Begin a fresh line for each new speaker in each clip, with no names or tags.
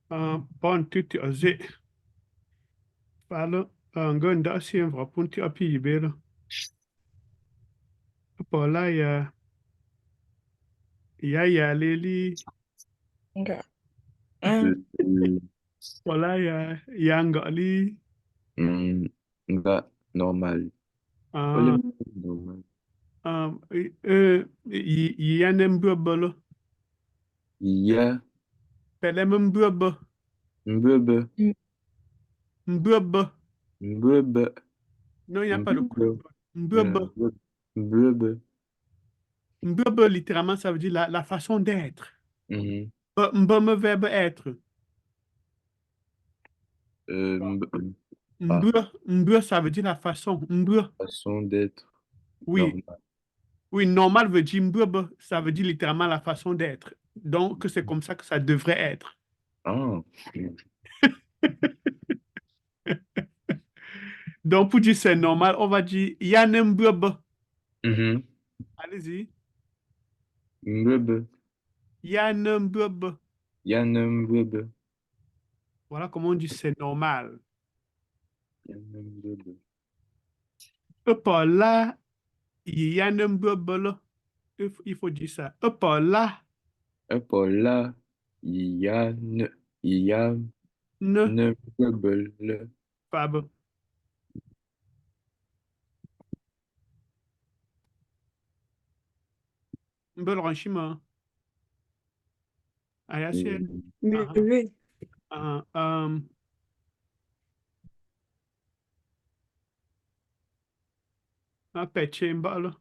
Un, bon, tu as falo, gun da si vra punti api ibelo. Pola ya leli,
Okay. Un,
pola ya ngali,
Enggak normal. Oleh
ah,
normal.
ya nem bubble,
Iya,
pelem bubble,
mbebe,
bubble.
mbebe,
Non, il n'y a pas de coup de
mbebe,
botte. Mbebe.
mbebe.
Mbebe, littéralement, ça veut dire la façon d'être.
Mhm.
Mbebe, verbe être.
Mbe- Ah,
Mbe, ça veut dire la façon. Mbe.
façon d'être
Oui.
normal.
Oui, normal veut dire mbebe. Ça veut dire littéralement la façon d'être. Donc, c'est comme ça que ça devrait être.
Ah,
Donc, pour dire c'est normal, on va dire yane mbebe.
mhm.
Allez-y.
Mbebe,
Yane mbebe.
yana mbebe,
Voilà comment on dit c'est normal.
yana mbebe.
Par là, yane mbebe là. Il faut dire ça. Par là,
Epola, yana, yana
ne,
mbebe,
Fab. Mbele ranchima. Ayasia. Aha.
bébé.
Aha. Peche mbala.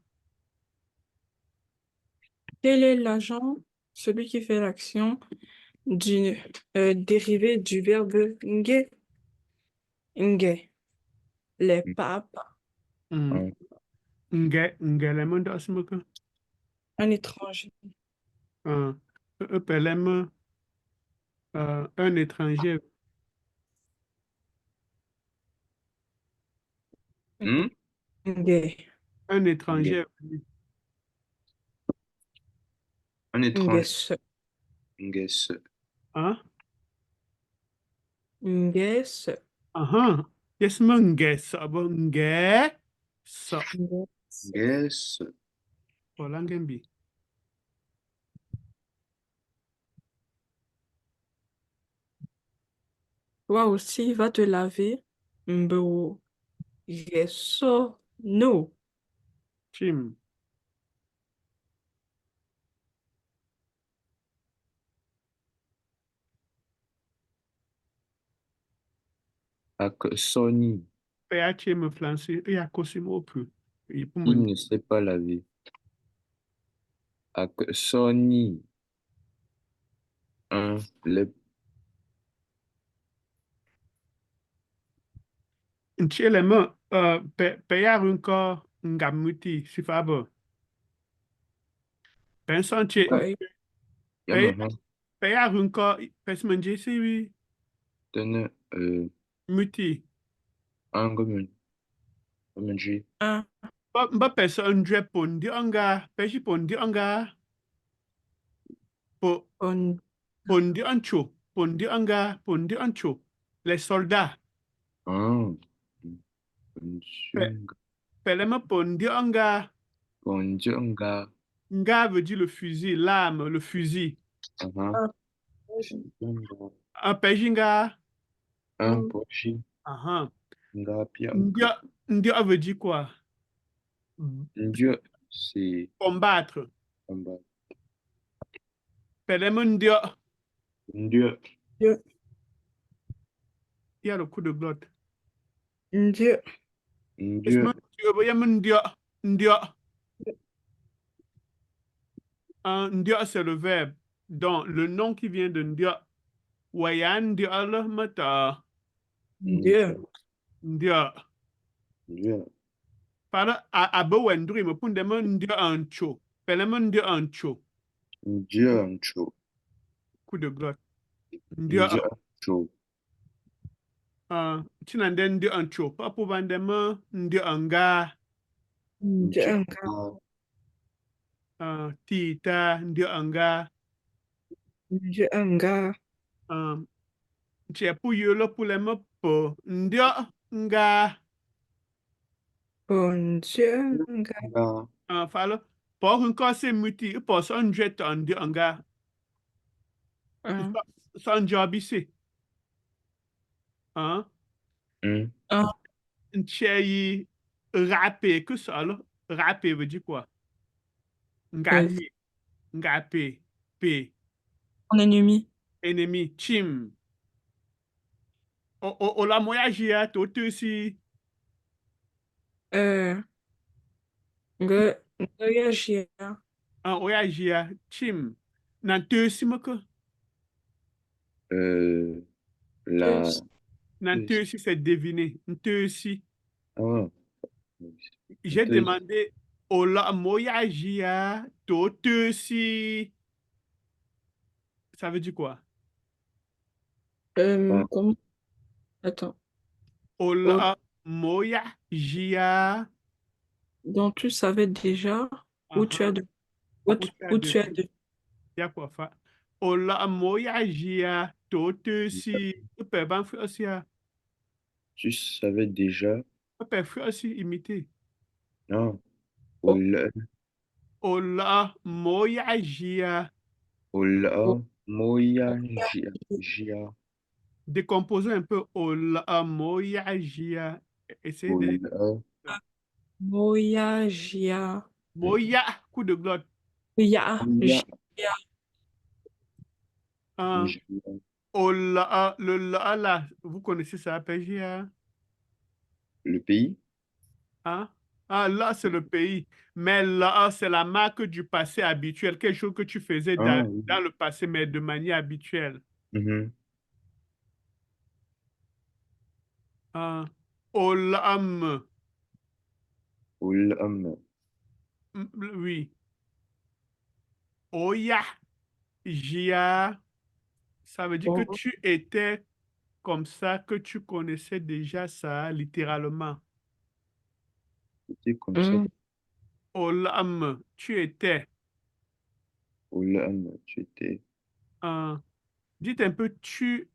Quel est l'agent, celui qui fait l'action du dérivé du verbe nge? Nge. Les papes,
Ah,
Ngelem ndo asmuka.
un étranger.
Pelem, un étranger.
hmm?
Nge.
Un
Nge-
étranger.
Un
Nge
étranger,
se.
Nges,
Hein?
Nge se.
Aha. Yes, nges. Abo nge. So.
Nge.
Nges,
Olangembi.
Toi aussi, va te laver. Mbo. Nge so. No.
Chim.
ak Sony,
PH me flancer. Et à Cosimo peu. Et pour
il
me
ne sait pas laver. Ak Sony, les
Nchielema. Peyar encore ngamuti. Si fabo. Pensan che.
Ouais.
Yamaha,
Peyar encore. Pesmanje si oui.
Tene,
Muti.
Angomen, Omenji,
Un.
Mba pesa ndre pondi anga, peshi pondi anga, po,
On.
pondi anga, pondi ancho. Les soldats,
ah,
pe,
Bonjunga,
pelema pondi anga,
Bonjunga,
nga veut dire le fusil, l'arme, le fusil.
aha,
Un.
Bonjunga,
Un pejinga,
Un.
Pochi,
aha.
Ngapianka.
Ndia, ndia veut dire quoi?
Dieu, c'est
Combattre.
combat.
Pelema ndia,
Dieu,
Dieu.
il y a le coup de glotte.
Dieu.
Esma,
Dieu,
ndia, ndia. Ndia, c'est le verbe. Donc, le nom qui vient de ndia, wayan ndia le mata.
Dieu.
Ndia.
Dieu,
Para abe wendri me punde me ndia ancho. Pele me ndia ancho.
Dieu, Ancho,
Coup de glotte. Ndia
Dieu, Ancho,
Chinande ndi ancho. Papu vandema ndi anga.
Njanga.
Tita ndi anga.
Njanga.
Chepu yolo pulema po. Ndi nga.
Njanga.
Falo. Po hun kose muti. Po son jet on ndi anga. Son job ici. Ncheyi rapé que ça là. Rapé veut dire quoi? Ngapé. Ngapé. P.
Mon ennemi.
Ennemi. Chim. O la moyage à tout aussi.
Reagir.
Voyage à chim. Nan te si que.
La.
Nan te si c'est deviner. Te si.
Ah.
J'ai demandé o la moyage à tout aussi. Ça veut dire quoi?
Comment? Attends.
O la moyage à.
Donc tu savais déjà où tu as de où tu as de
Yakofa. Ola moyajia tote si pe ban frosia.
Tu savais déjà?
Pe frosi imité.
Non.
Ola moyajia.
Ola moyajia.
Décomposons un peu. Ola moyajia. Essayez de.
Moyagia.
Moya, coup de glotte.
Ya.
Ola, le la là, vous connaissez ça, PGA?
Le pays?
Là, c'est le pays. Mais là, c'est la marque du passé habituel, quelque chose que tu faisais dans le passé, mais de manière habituelle. Olam.
Olam.
Oui. Oya. Jia. Ça veut dire que tu étais comme ça, que tu connaissais déjà ça, littéralement.
C'était comme ça.
Olam. Tu étais.
Olam. Tu étais.
Dites un peu, tu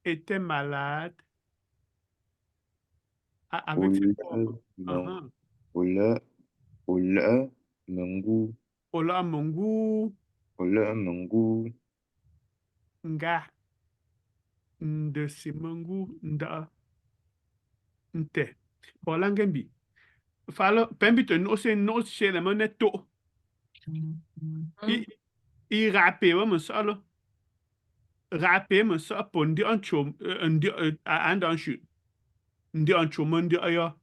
étais malade. Avec cette forme.
Ola Mungu.
Ola Mungu.
Ola Mungu.
Nga. Nde si Mungu. Nda. Nte. Ola ngembi. Falo, pembi te no se no se le mone to. I rape wa mo salo. Rape mo sa po ndi ancho ndi and anshu. Ndi ancho mo ndi ayo.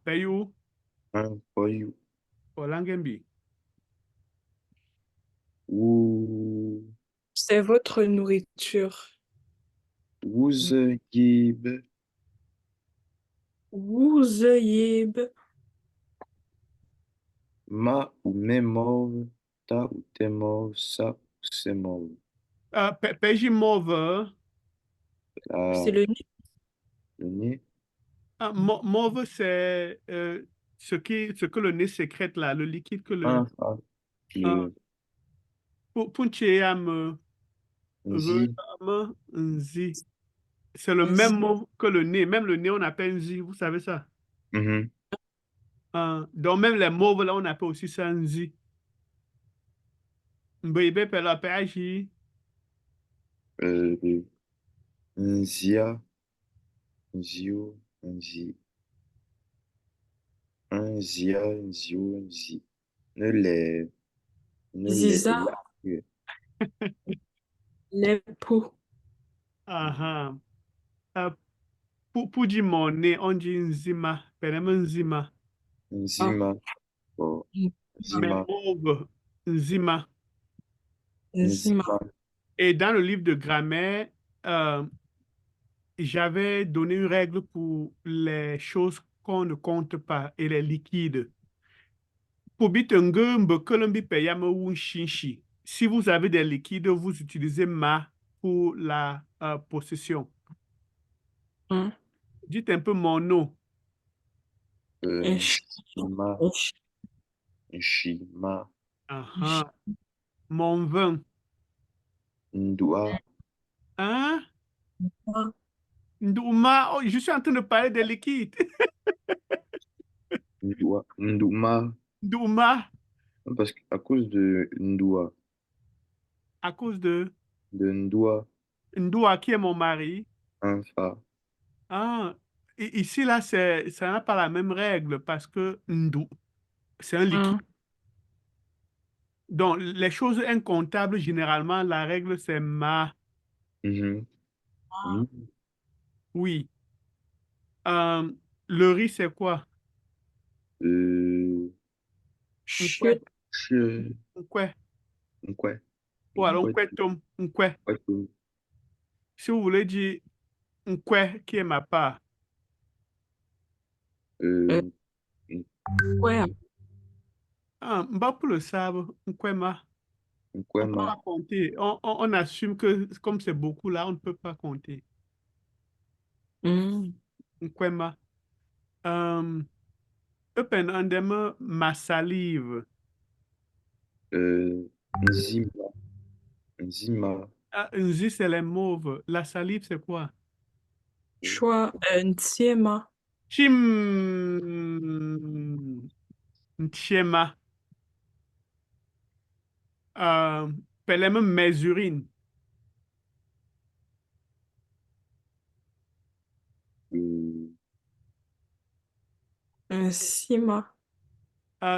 Payu.
Payu.
Ola ngembi.
C'est votre nourriture.
Wuzeyib.
Wuzeyib.
Ma ou memov. Ta ou temov. Sa ou semov.
Peji mauve.
C'est le nez.
Le nez.
Mauve, c'est ce que le nez sécrète là, le liquide que le. Puncheyam. Nzi. C'est le même mot que le nez. Même le nez, on appelle nzi. Vous savez ça? Donc, même les mauves, là, on appelle aussi ça nzi. Mbebe pela peaji.
Nzia. Nzio. Nzi. Nzia. Nzio. Nzi. Ne les.
Ziza. Les poux.
Pour dire mon nez, on dit nzima. Penema nzima.
Nzima.
Mais mauve, nzima.
Nzima.
Et dans le livre de grammaire, j'avais donné une règle pour les choses qu'on ne compte pas et les liquides. Si vous avez des liquides, vous utilisez ma pour la possession.
Un,
Dites un peu mon nom.
un chien,
Shima,
un chien,
Shima,
Ah, mon vin.
Ndua,
Hein?
un,
Ndouma. Oh, je suis en train de parler des liquides.
Ndua, Nduma,
Ndouma,
parce qu'à cause de Ndua,
à cause
de Ndua,
Ndoua qui est mon mari.
un fa,
Ah, ici, là, ça n'a pas la même règle parce que Ndou, c'est un liquide.
un,
Donc, les choses incomptables, généralement, la règle, c'est ma.
mhm, Mi,
Oui. Euh, le riz, c'est quoi?
euh,
Nkwe.
chute,
Che,
Nkwe.
Nkwe,
Voilà,
Nkwe,
nkwe tom. Nkwe.
Nkwe,
Si vous voulez dire nkwe, qui est ma part.
euh,
euh,
ouais,
Ah, mba pour le sabre, nkwe ma. On peut
Nkwema,
pas compter. On assume que comme c'est beaucoup là, on ne peut pas compter.
un,
Nkwe ma. Open under ma salive.
Nzima, Nzima,
Ah, nzi, c'est les mauves. La salive, c'est quoi?
choix, un tiema,
Chim. Ntiema. Pelem mes urines.
euh,
un cima,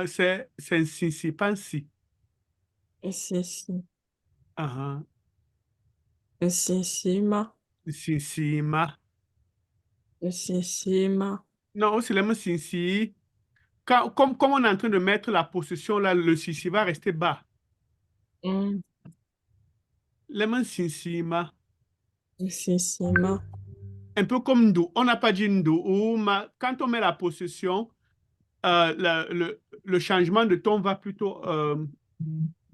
C'est un si, pas un si.
un si,
Ah,
un cima,
si, si, ma.
un cima,
Non, c'est le même si, si. Comme on est en train de mettre la possession là, le si, si va rester bas.
un,
Le même si, si, ma.
cima,
Un peu comme Ndo. On n'a pas dit Ndo ou ma. Quand on met la possession, le changement de ton va plutôt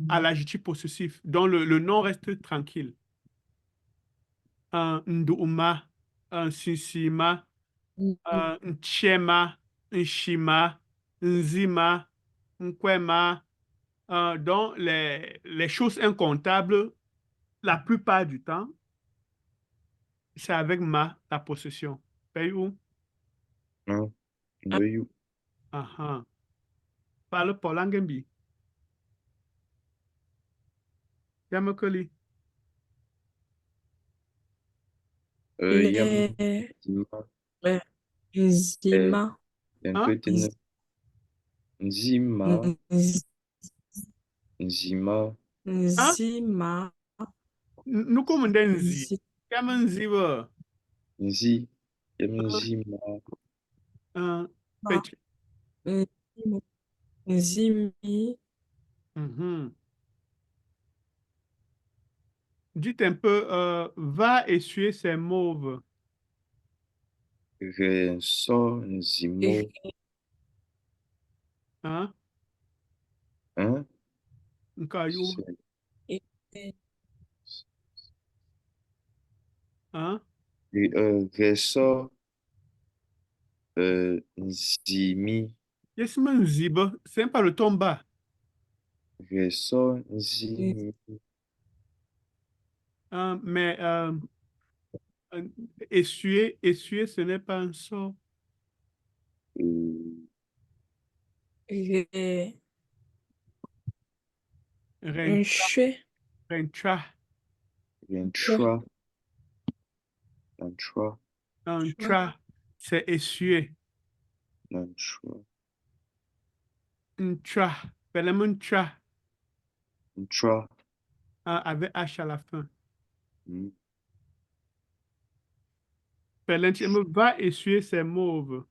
à l'adjectif possessif. Donc le nom reste tranquille. Un Ndouma, un Sisima, un Nchema, un Shima, un Zima, un Kwema. Donc les choses incomptables, la plupart du temps, c'est avec la possession. Paye où?
un,
un,
Ndoyu,
Ah, ah. Parle pour l'angembi. Yamakoli.
Yam,
les,
Nzima, eh,
zima,
Hein?
Yankutine, Nzima,
z-
Nzima,
Hein?
zima,
Nous comme Ndenzi.
zima,
Yamanzi,
Nzi, Yam Nzima,
Petit.
zima, zimi,
Mhm. Dites un peu, va essuyer ses mauves.
Renso, Nzimo,
Hein?
hein,
Nkayou.
c'est,
Hein?
Reso, Nzimi,
Yesman ziba. C'est pas le ton bas.
Reso, Nzimi,
Hein? Mais euh, essuyer, ce n'est pas un sort.
euh,
un
Rentra,
chouet,
rentra.
chouet,
Renchua, Nanchua,
Un tra, c'est essuyer.
Nanchua,
Un tra. Pelem un tra.
Nchua,
Avec H à la fin.
hmm,
Pelem va essuyer ses mauves.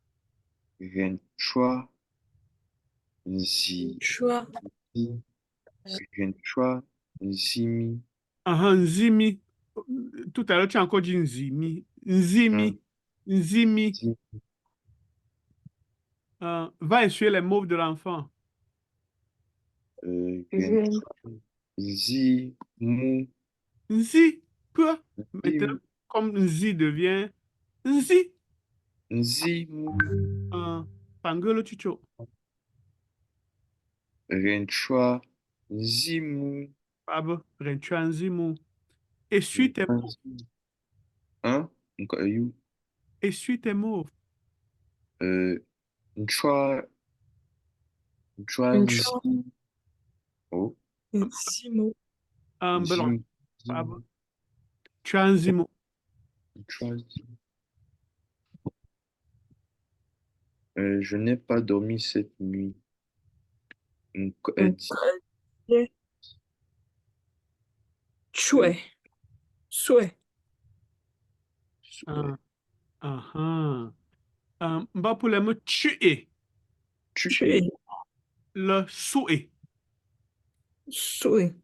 Renchua, Nzi,
choix,
Renchua, Nzimi,
Ah, nzimi. Tout à l'heure, tu as encore dit nzimi.
hein,
Nzimi. Nzimi.
Zi,
Va essuyer les mauves de l'enfant.
je,
Renchua, Nzi, Mu,
Nzi. peu. Maintenant,
Nzimu.
comme Nzi devient Nzi.
Nzimu.
Pangolo Chucho.
Renchwa. Nzimu.
Pabo, Renchua Nzimu. Essuie tes mots.
Nzimu. Hein? You.
Essuie tes mots.
Nchwa. Nchwa.
Nchwa.
Oh.
Nzimo.
Belon.
Nzimu.
Pabo. Chua Nzimu.
Nchwa. Je n'ai pas dormi cette nuit. Nkwedi.
Choué. Souhait.
Souhait.
Mba pour le mot tuer.
Tuer.
Le souhait.
Souhait.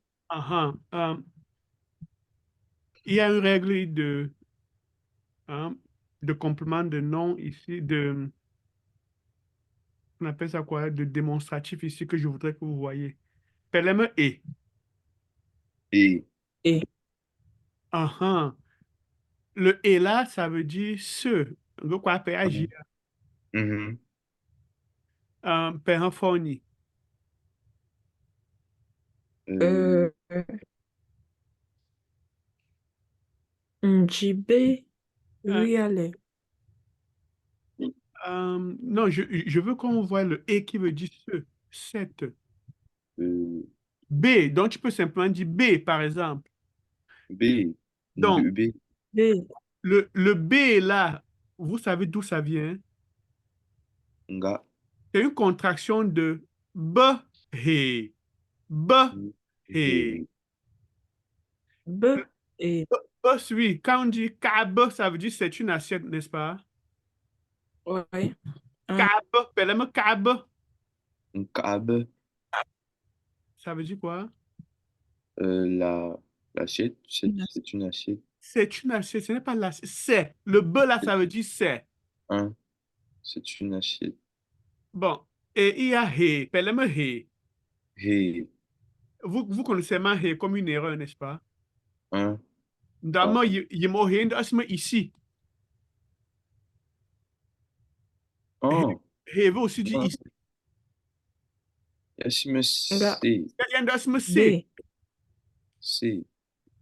Il y a une règle de complément de nom ici, on appelle ça quoi, de démonstratif ici que je voudrais que vous voyez. Peleme et.
Et.
Et.
Le et là, ça veut dire ce. De quoi peut agir.
Mhm.
Père fourni.
Njibé. Riale.
Non, je veux qu'on voit le et qui veut dire ce. Cette. B, donc tu peux simplement dire B, par exemple.
B.
Donc,
B.
B.
le B là, vous savez d'où ça vient?
Nga.
C'est une contraction de B, He. B, He.
B. Et.
B, oui, quand on dit Kab, ça veut dire c'est une assiette, n'est-ce pas?
Ouais.
Kab, peleme Kab,
Nkab.
ça veut dire quoi?
L'assiette, c'est une assiette.
C'est une assiette, ce n'est pas l'assiette, c'est. Le B là, ça veut dire c'est.
Un. C'est une assiette.
Bon, et il y a He, peleme He.
He.
Vous connaissez ma He comme une erreur, n'est-ce pas?
Un.
Dans il y a He ici.
Oh.
He veut aussi dire ici.
Yes, mais C.
Il y a un C.
B.
C.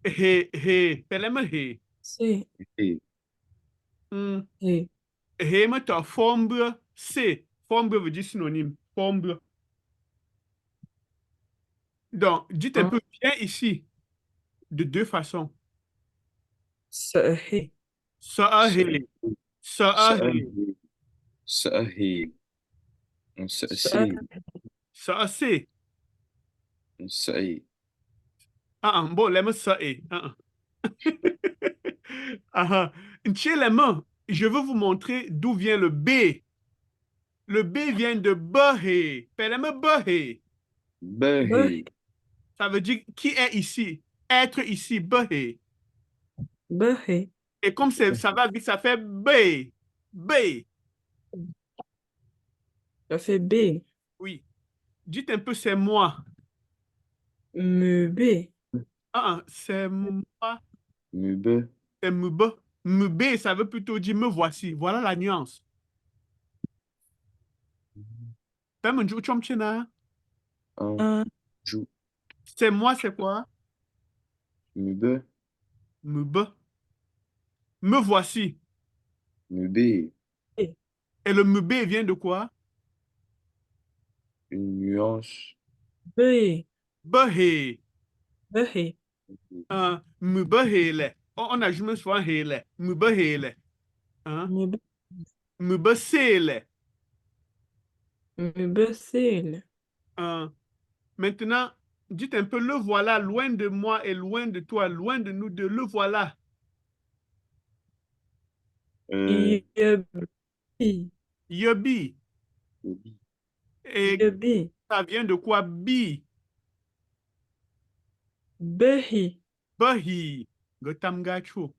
He, peleme He.
C.
He.
E.
He me ta forme C. Forme veut dire synonyme. Forme. Donc, dites un peu bien ici, de deux façons.
Se. He.
Ça He. Ça He.
Ça He. Ça
Se.
C.
Ça C.
Ça He.
Bon, l'aime ça est. Je veux vous montrer d'où vient le B. Le B vient de Behe. Peleme Behe.
Behe.
Ça veut dire qui est ici. Être ici, Behe.
Behe.
Et comme ça va vite, ça fait B. B.
Ça fait B.
Oui. Dites un peu, c'est moi.
Me. B.
C'est moi.
Mube.
C'est Mube. Mube, ça veut plutôt dire me voici. Voilà la nuance.
Un. Jou.
C'est moi, c'est quoi?
Mube.
Mube. Me voici.
Mube.
Et.
Et le mube vient de quoi?
Une nuance.
B.
Behe.
Behe.
Mube hele. On a jamais souvent hele. Mube hele.
Me.
Mube sele.
Me. B. C.
Maintenant, dites un peu, le voilà, loin de moi et loin de toi, loin de nous deux, le voilà.
Yebi.
Yobi. Et
Yebi.
ça vient de quoi? Bi.
Behi.
Bahi. Gotamgacho.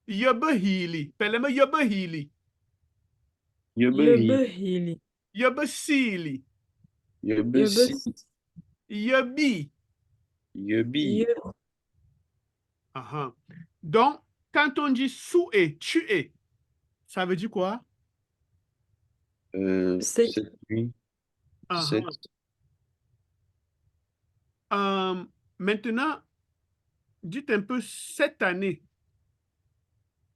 Yobahili. Peleme yobahili.
Yebehi.
Yebehili.
Yobasili.
Yebesi.
Yobi.
Yebi.
Ah, donc, quand on dit souhait, tu es, ça veut dire quoi?
C'est
Cette nuit,
Ah,
cette,
maintenant, dites un peu cette année.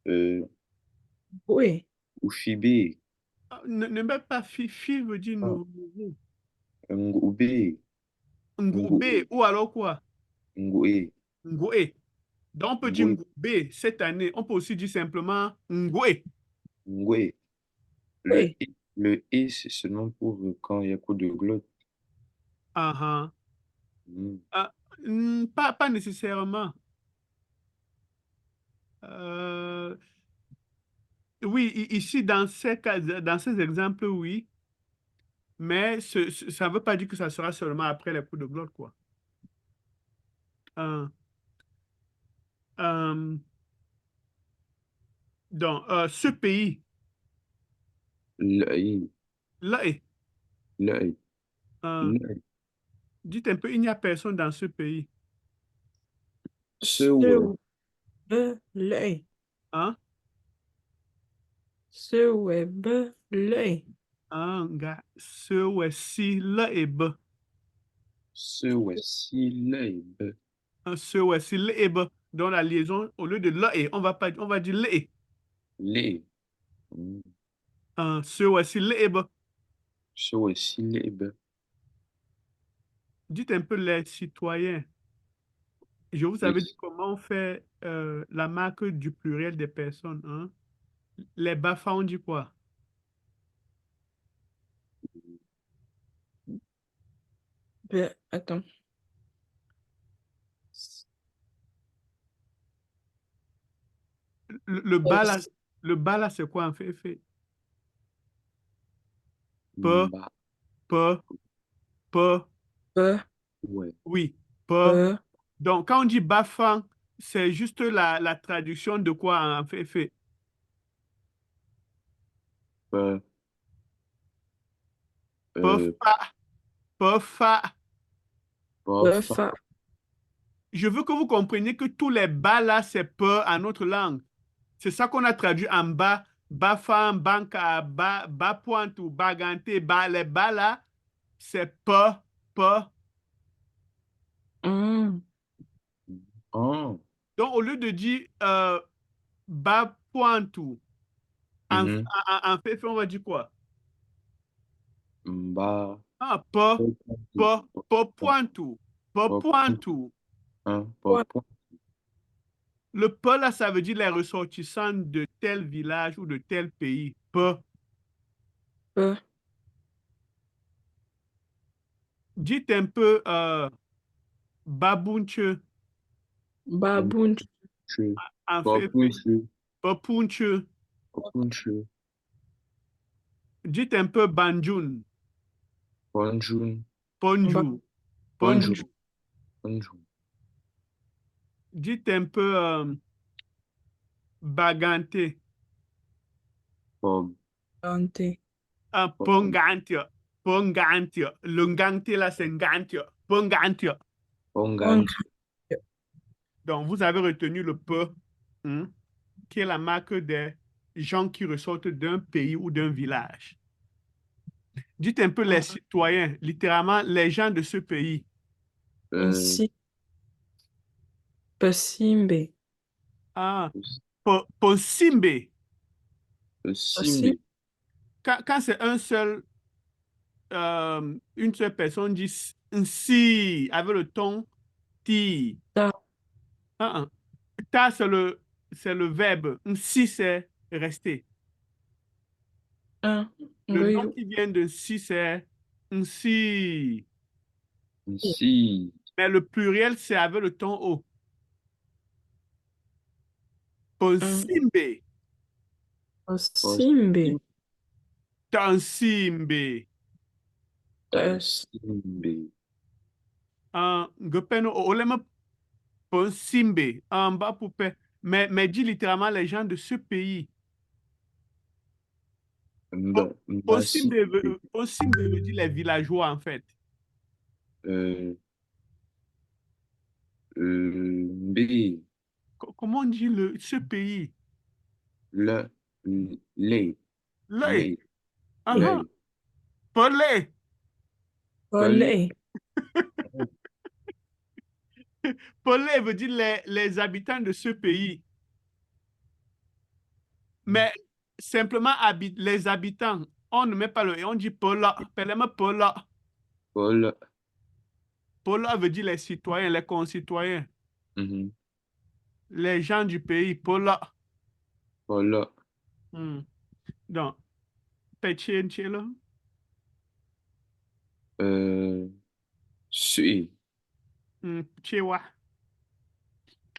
euh,
oui.
Ushibé,
Ne mets pas fi veut dire
ah,
nous.
Ngoubé,
Ngoubé, ou alors quoi?
Ngoué,
Ngoué. Donc, on peut dire
Ngoué,
Ngoubé cette année. On peut aussi dire simplement Ngoué.
Ngoué.
Oui.
Le et, c'est seulement pour quand il y a coup de glotte.
Ah, ah.
Hmm.
Pas nécessairement. Euh, oui, ici, dans ces cas, dans ces exemples, oui. Mais ça ne veut pas dire que ça sera seulement après les coups de glotte, quoi. Euh, euh, donc, ce pays,
L'œil,
là,
l'œil,
euh,
l'œil.
dites un peu, il n'y a personne dans ce pays.
Ce ouais,
Sur l'œil.
Hein?
Sur l'œil.
Gars, ce ouais, si, là et bas.
ce ouais, si l'œil,
Ce ouais, si, là et bas. Donc, la liaison, au lieu de là et, on va dire là et.
les. Hmm.
Ce ouais, si, là et bas.
Ce ouais, si les,
Dites un peu les citoyens. Je vous avais dit
les,
comment on fait la marque du pluriel des personnes. Hein? Les BAFA, on dit quoi?
Attends.
Le bas là, le bas là, c'est quoi en fait? Peu,
bah,
peu, peu,
Be,
oui, peu.
be,
Donc, quand on dit BAFA, c'est juste la traduction de quoi en fait?
euh,
Peu,
euh,
fa, peu, fa.
fa,
fa,
Je veux que vous compreniez que tous les bas là, c'est peu en notre langue. C'est ça qu'on a traduit en bas. Bafan, banca, bas pointe ou baganté, bas. Les bas là, c'est pas, pas.
hmm,
oh,
Donc, au lieu de dire bas pointe ou
mhm,
en fait, on va dire quoi?
bah,
Ah, pas, pas pointe ou, pas
pas,
pointe ou.
pas,
point,
Le pas là, ça veut dire les ressortissants de tel village ou de tel pays. Pas.
be,
Dites un peu babunche
baboon,
en fait,
Papunchu,
papunche.
papunchu,
Dites un peu banjun,
bonjour,
ba,
ponju,
bonjour,
ponju.
bonjour,
Dites un peu bagante,
bob,
ante,
bob,
pongantia, pongantia. Le ngante là, c'est ngantia, pongantia.
on,
bonganti,
Donc, vous avez retenu le peu, hein, qui est la marque des gens qui ressortent d'un pays ou d'un village. Dites un peu les citoyens, littéralement les gens de ce pays.
euh,
si, pasimbe,
Ah, ponsimbe.
pasi,
simbe,
Quand c'est une seule personne dit si avec le ton ti.
ta,
Ah, ah. Ta, c'est le verbe. Si, c'est rester.
un,
Le nom
ngoyo,
qui vient de si, c'est si.
si,
Mais le pluriel, c'est avec le ton O.
un,
Ponsimbe.
pasimbe,
Tansimbe.
tas,
simbe,
Ngepeno, olema ponsimbe. En bas poupée. Mais dit littéralement les gens de ce pays.
mba, mbasi,
Ponsimbe veut dire les villageois, en fait.
euh, mbe,
comment on dit ce pays?
Le, les,
L'œil.
les,
Uh-huh.
l'œil.
Pelé.
Pelé.
Pelé.
Pelé veut dire les habitants de ce pays. Mais simplement les habitants. On ne met pas le... On dit Pola. Pelé, Pola.
Paul.
Pola veut dire les citoyens, les concitoyens.
Mhm.
Les gens du pays. Pola.
Paul.
Hmm. Donc, Pétienne, là.
Sui.
Tchewa.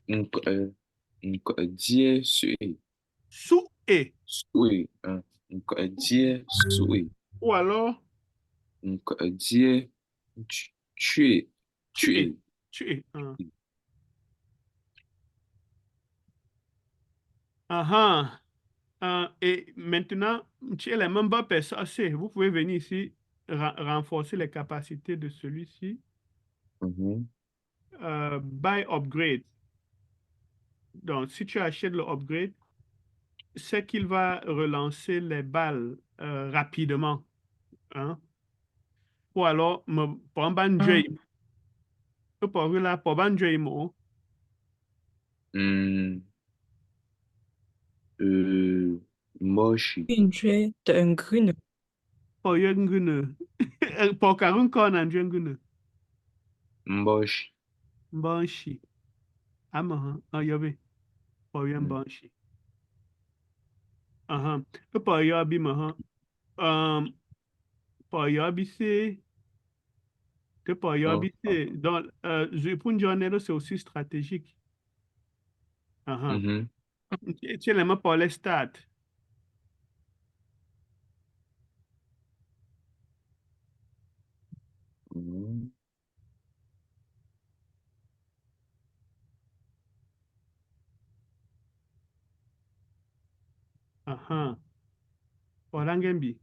Die sui.
Sou-et.
Sui. Die sui.
Ou alors,
Die tuer.
tu-es.
Tuer.
Tu-es. Ah, et maintenant, tu es les mêmes personnes. Vous pouvez venir ici renforcer les capacités de celui-ci.
Mhm.
Buy upgrade. Donc, si tu achètes le upgrade, c'est qu'il va relancer les balles rapidement. Hein? Ou alors, pour un ban
Hein,
pour là, pour ban
Hmm. Moshi.
Indien de un grün.
pour yengune. Pour karun kon an jengune.
Moshi.
Banshi. Ama, yobe. Pour yen
Hmm.
banshi. Pour yobi, Um, pour yobi, que pour
Oh.
yobi, donc, pour une c'est aussi stratégique.
Mhm.
Tu es les mains pour les stats.
Mhm.
Pour l'angembi.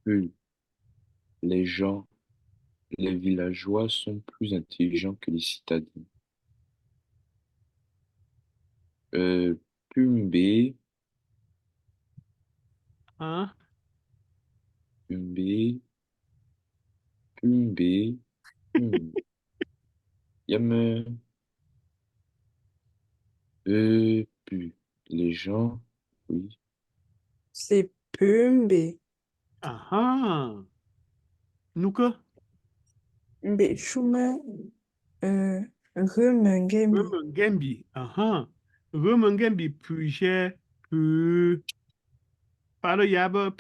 Plus les gens, les villageois sont plus intelligents que les citadins. Pumbe,
Hein?
Pumbe, Pumbe, Yame, pu. Les gens, oui.
C'est Pumbe.
Nous que?
Mbe Chuma. Euh, Rumengembi.
Rumengembi. Rumengembi, puis j'ai pu. Par le yaba,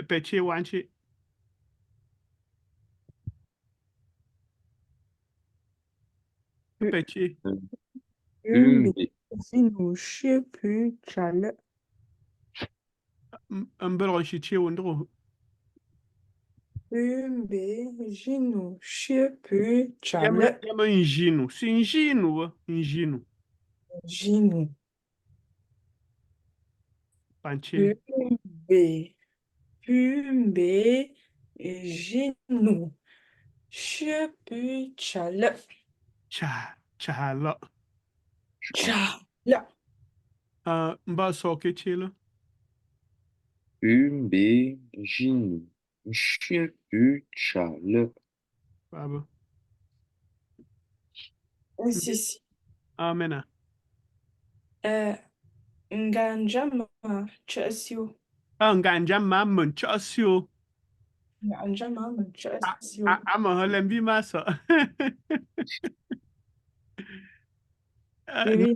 peche wanche. Peche.
Euh,
Pumbe.
Pumbe,
Zinushe Pu Chala.
Un bel rochiche wondro.
Pumbe. Zinushe Pu Chala.
Yama un gino. C'est un gino, un gino.
Ginu.
Panche.
Pumbe. Pumbe. Ginu. She Pu Chala.
Chala.
Chala.
Mba soke chela.
Pumbe, Ginu, Chipu, Chale.
Baba.
Si, si.
Amena.
Nganjama Chasio.
Nganja mamun chasio.
Nganjama Chasio.
Ama halembi masa.
Oui, oui.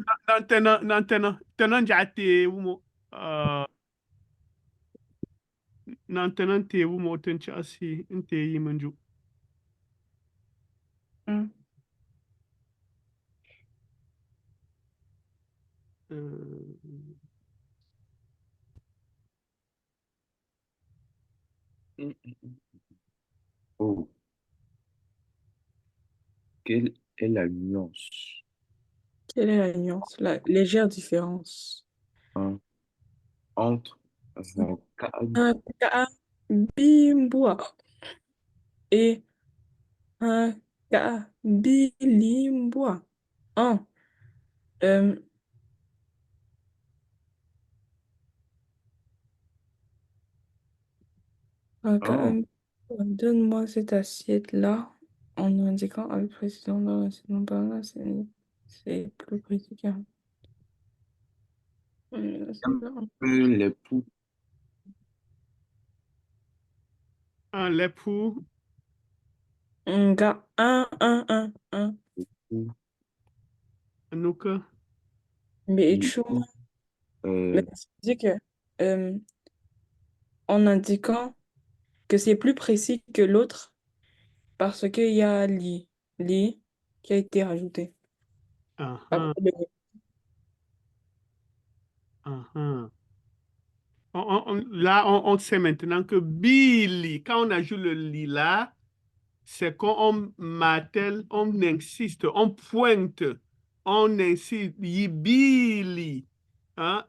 Non, jate umo. Non, tenan te umo ten chasi. Inte yimanju.
Hum.
Oh, quelle est la nuance,
Quelle est la nuance? La légère différence.
hein, entre Rakam
Un bimboa et un Kabilimbwa. Un. Euh,
Oh,
Donne-moi cette assiette-là en indiquant avec précision dans l'assiette. Non, pas là, c'est plus précis qu'un.
un peu les poux.
Les pour,
Nga, un.
Poux.
nous que,
Mais
Mm,
tu mais
Euh,
ça veut dire que, euh, en indiquant que c'est plus précis que l'autre parce qu'il y a li qui a été rajouté.
ah,
Après
ah, ah, ah. Là, on sait maintenant que Billy, quand on ajoute le li là, c'est quand on martèle, on insiste, on pointe, on insiste, Billy. Hein?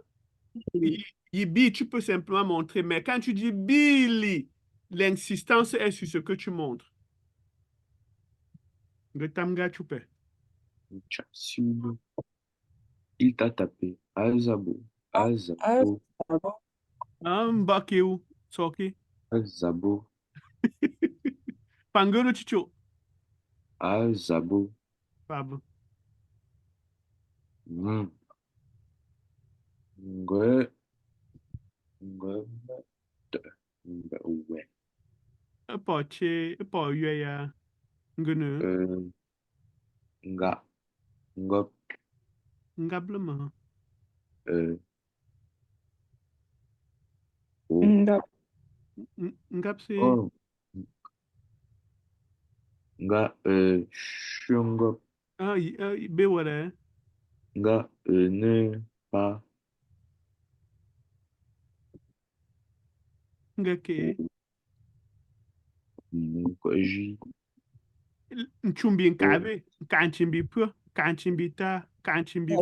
Yibi, tu peux simplement montrer, mais quand tu dis Billy, l'insistance est sur ce que tu montres. Ngetamga chupe.
Tchatsub. Il t'a tapé. Azabo.
ah,
Azabo.
pardon.
Mbakeu, soki.
Azabo.
Pangolo chicho.
Azabo.
Pardon.
Mm. Ngwe. Ngwe. Ouais.
Poche, po yue ya. Ngene.
Euh, nga. Ngop.
Ngablement.
Euh, oh.
Nga,
Ngapsi.
Oh. Nga. Shungop.
Ah, be wale.
Nga. Ne. Pa.
Ngake.
Koji.
Nchumbi
Oh.
nkabe. Kanchimbi pu. Kanchimbi ta. Kanchimbi.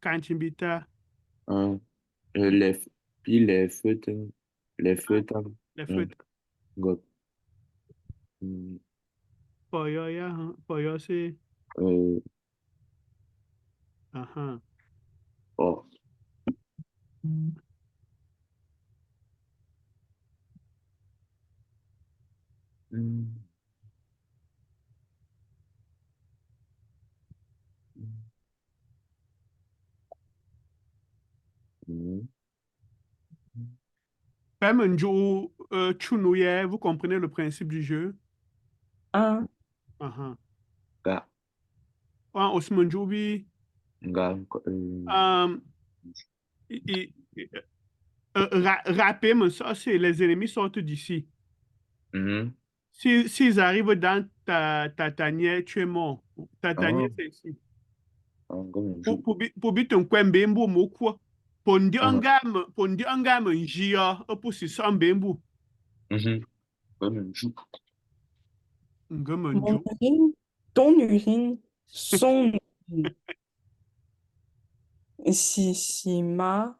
Kanchimbi ta.
Un. Les. Puis les feuilles. Les feuilles.
Le
Un.
feu.
Ngop. Mm.
Poyo ya. Poyo se.
Euh,
Aha.
oh. Mm. Mm.
Pemenjo Chunouye, vous comprenez le principe du jeu?
un,
Aha.
Nga.
Osmanjobi,
Nga.
um, rapper, mais ça, c'est les ennemis sortent d'ici.
Mhm.
S'ils arrivent dans ta tanière, tu es mort. Ta tanière,
Ah,
c'est ici.
comme un jour.
Pour bit un coin bembo mokwa.
Ah,
Pondi angam njia, pour si sans bembo.
mhm. Comme un jour.
mon
Ngamanjo.
urine, ton urine, son urine. Sima,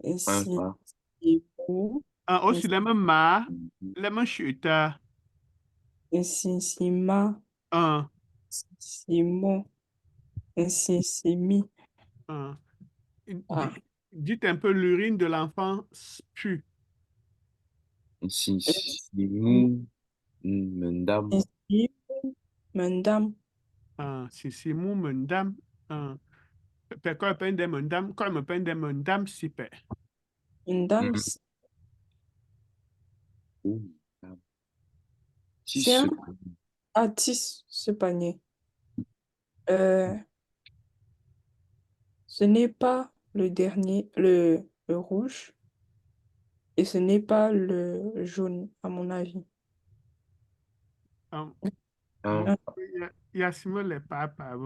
Un pas.
Simu,
Aussi, les mêmes ma, les mêmes chuta.
Sima, Simo, Simi.
Un.
Ah.
Dites un peu l'urine de l'enfant pue.
Si, si, mou, mendam.
Simu, Mandam,
Si mou mendam. Pe quoi peine de mendam, quoi me peine de mendam si pe.
Mandam,
Mhm. Oh, mendam. Si,
c'est un
ce.
artiste, ce panier. Euh, Ce n'est pas le dernier, le rouge, et ce n'est pas le jaune, à mon avis.
Um,
Un,
Hein,
Yasimo le papa.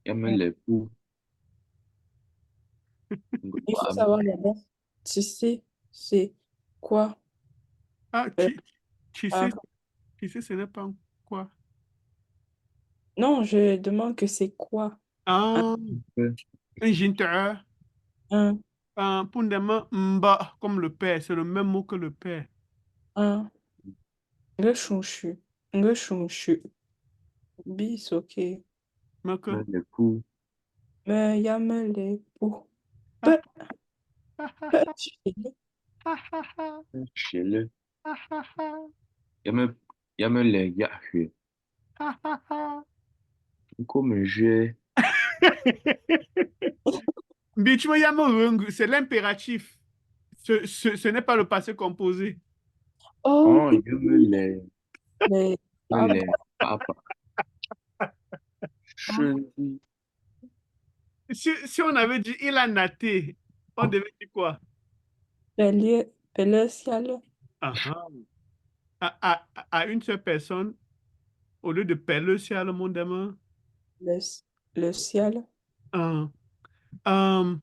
yam
hein.
les poux.
Il faut savoir d'abord, tu sais, c'est quoi?
Ah,
euh,
tu sais,
ah,
ce n'est pas quoi.
non, je demande que c'est quoi? Un,
Ah,
Euh,
un ginteur.
un,
Pour des mains, mba, comme le père, c'est le même mot que le père.
un, le chouchu. Nge shumshu. Bis, ok.
Mais que,
Me le pou.
Me yamele pou.
ah,
Pe,
ah, ah,
pe,
ah,
chile.
ah, ah, ah,
Chez le.
ah, ah, ah,
Yame le yahue.
ah, ah, ah.
Comme je.
Bichmo yamo c'est l'impératif. Ce n'est pas le passé composé.
Oh,
Oh,
oui. Les
me
papa,
le papa. Je dis.
Si on avait dit il a naté, on devait dire quoi?
pele, pele ciel.
Ah, ah. À une seule personne, au lieu de peler sur le monde demain.
Le, le ciel.
Euh, euh,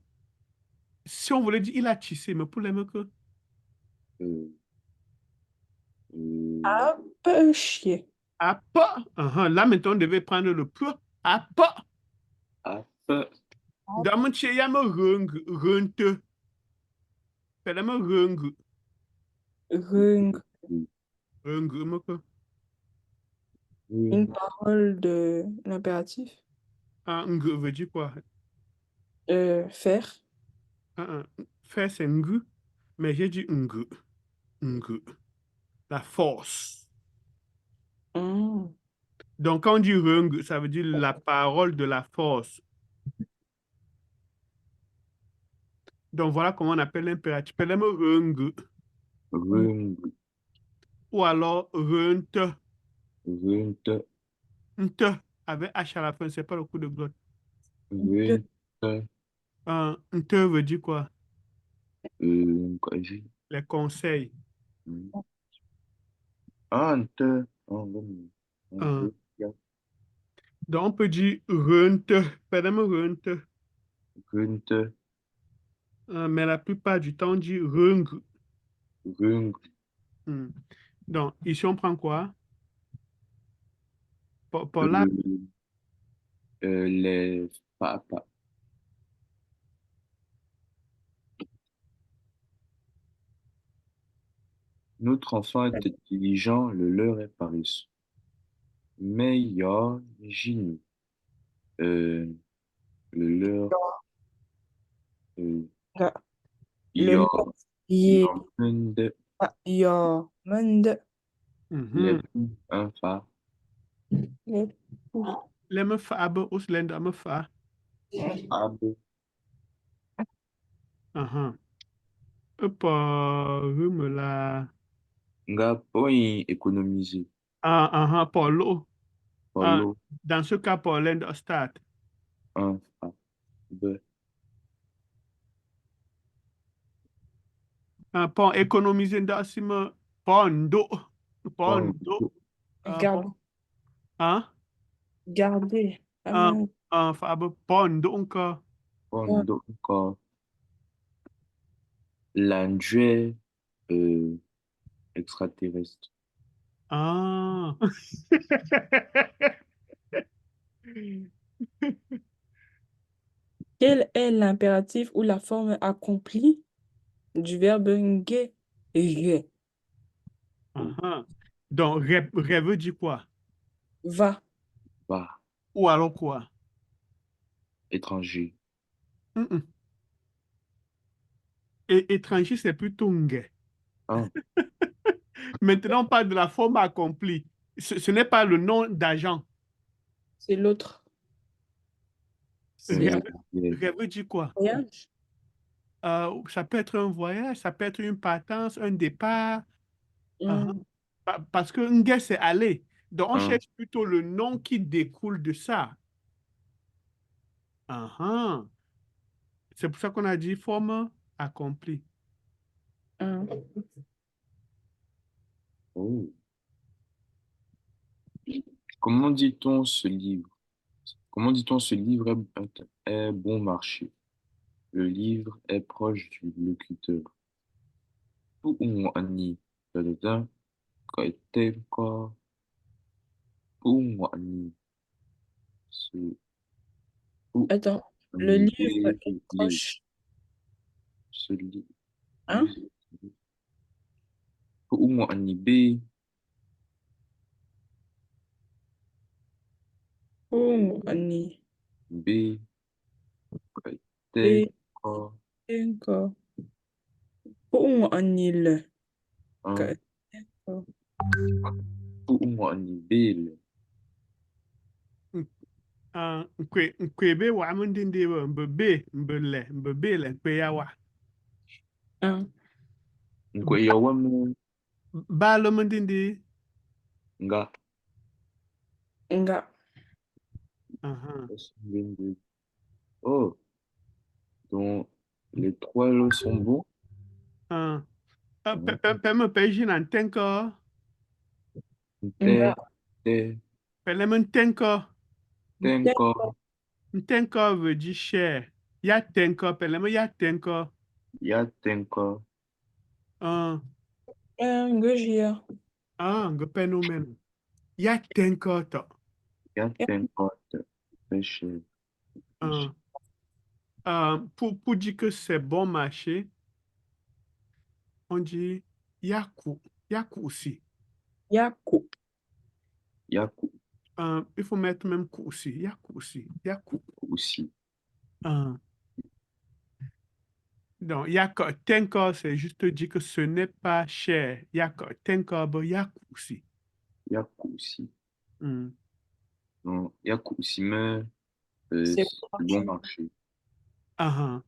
si on voulait dire il a tissé, mais pour les mecs,
Euh, euh,
Ah, peu chier.
à pas. Là, maintenant, on devait prendre le peu. À pas.
Ape.
Dans mon chez yama rung, runte. Fais me rung,
Rung.
rung, moko.
Une parole de l'impératif.
Ah, ng veut dire quoi?
Faire.
Faire, c'est ng, mais j'ai dit ng, ng. La force.
Hmm.
Donc, quand on dit rung, ça veut dire la parole de la force. Donc, voilà comment on appelle l'impératif. Fais me rung.
Rung.
Ou alors runte.
Runte.
Nte, avec H à la fin, c'est pas le coup de glotte.
De,
Runte.
Nte veut dire quoi?
Quoi, j'ai.
Les conseils.
Ah, nte. Oh, bon.
Euh, donc, on peut dire runte. Madame runte.
Runte.
Mais la plupart du temps, on dit rung.
Rung.
Hmm. Donc, ici, on prend quoi? Pour là,
Euh, les papas. Notre enfant est intelligent, le leur est paresseux. Meilleur génie. Euh, le leur, euh,
la- le
yo,
mot y est
yo, mende,
yo, monde,
les
mhm.
pou, un fa,
les
Les me fa, abe, os lenda me fa.
abo,
Rhume là.
nga point économiser,
Pour l'eau. Ah,
polo,
dans ce cas, pour l'end start.
un fa, be,
Pour économiser dans ce pondo.
pon,
Pondo.
garde,
Hein?
garder.
Ah,
Amen.
Faber Pond encore.
pon, do, encore, l'anglais, euh, extraterrestre,
Ah.
Quel est l'impératif ou la forme accomplie du verbe nge? Je.
Ah. Donc, rêve dit quoi?
Va.
va,
Ou alors quoi?
étranger,
Mm-mm. Et étranger, c'est plutôt ngue.
un,
Maintenant, on parle de la forme accomplie. Ce n'est pas le nom d'agent.
C'est l'autre.
Rêve,
C'est
les,
rêve dit quoi?
voyage.
Ça peut être un voyage, ça peut être une partance, un départ. Ah.
Hmm.
Parce que ngue, c'est aller. Donc, on
un,
cherche plutôt le nom qui découle de ça. Ah. C'est pour ça qu'on a dit forme accomplie.
Hmm.
oh. Comment dit-on ce livre? Comment dit-on ce livre est bon marché? Le livre est proche du locuteur. Pu'ungwani, da-da-da, kaitenka, pu'ungwani, ce
Attends. Le
pu'ungwani,
livre est proche.
ce livre,
Hein?
pu'ungwani,
Ani.
B,
B.
T, O,
Tenko. Ani le.
1,
Tenko.
Ani B,
nkwe be wa mun din de ba mbe be le nkwe ya wa
Un.
Nkwe ya wame,
ba lo mun din de
Nga,
Nga.
S22. Oh, donc les trois lots sont bons.
pe me pe jin an tenko
Nga.
T,
pe le mun tenko
Tenko,
tenko veut dire cher ya tenko pe le mun ya tenko
Ya Tenko,
un
Ngojia.
ngo pe no men ya tenko to
Ya Tenko, très cher.
un pour dire que c'est bon marché on dit yaku aussi.
Yaku.
Yaku
Il faut mettre même coup aussi. Yaku aussi. Yaku.
aussi.
Donc, yaku, tenko, c'est juste dire que ce n'est pas cher. Yaku, tenko, yaku aussi.
Yaku aussi.
Hmm.
Non, Yaku aussi, mais
C'est
c'est bon marché.
Ah,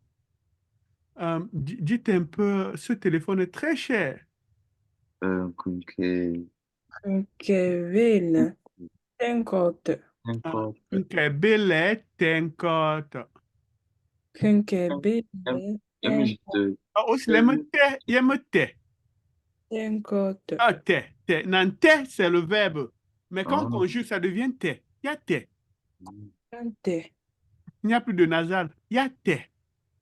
dites un peu, ce téléphone est très cher.
Kunke,
Nkevele. Tenkote.
Tenko,
Nke bele tenko.
Nkebele.
Yamjite,
Aussi, yemete.
Tenkote.
Ah, te. Nan te, c'est le verbe. Mais quand on
Ah.
conjugue, ça devient te. Ya te.
Yante.
Il n'y a plus de nasal. Ya te.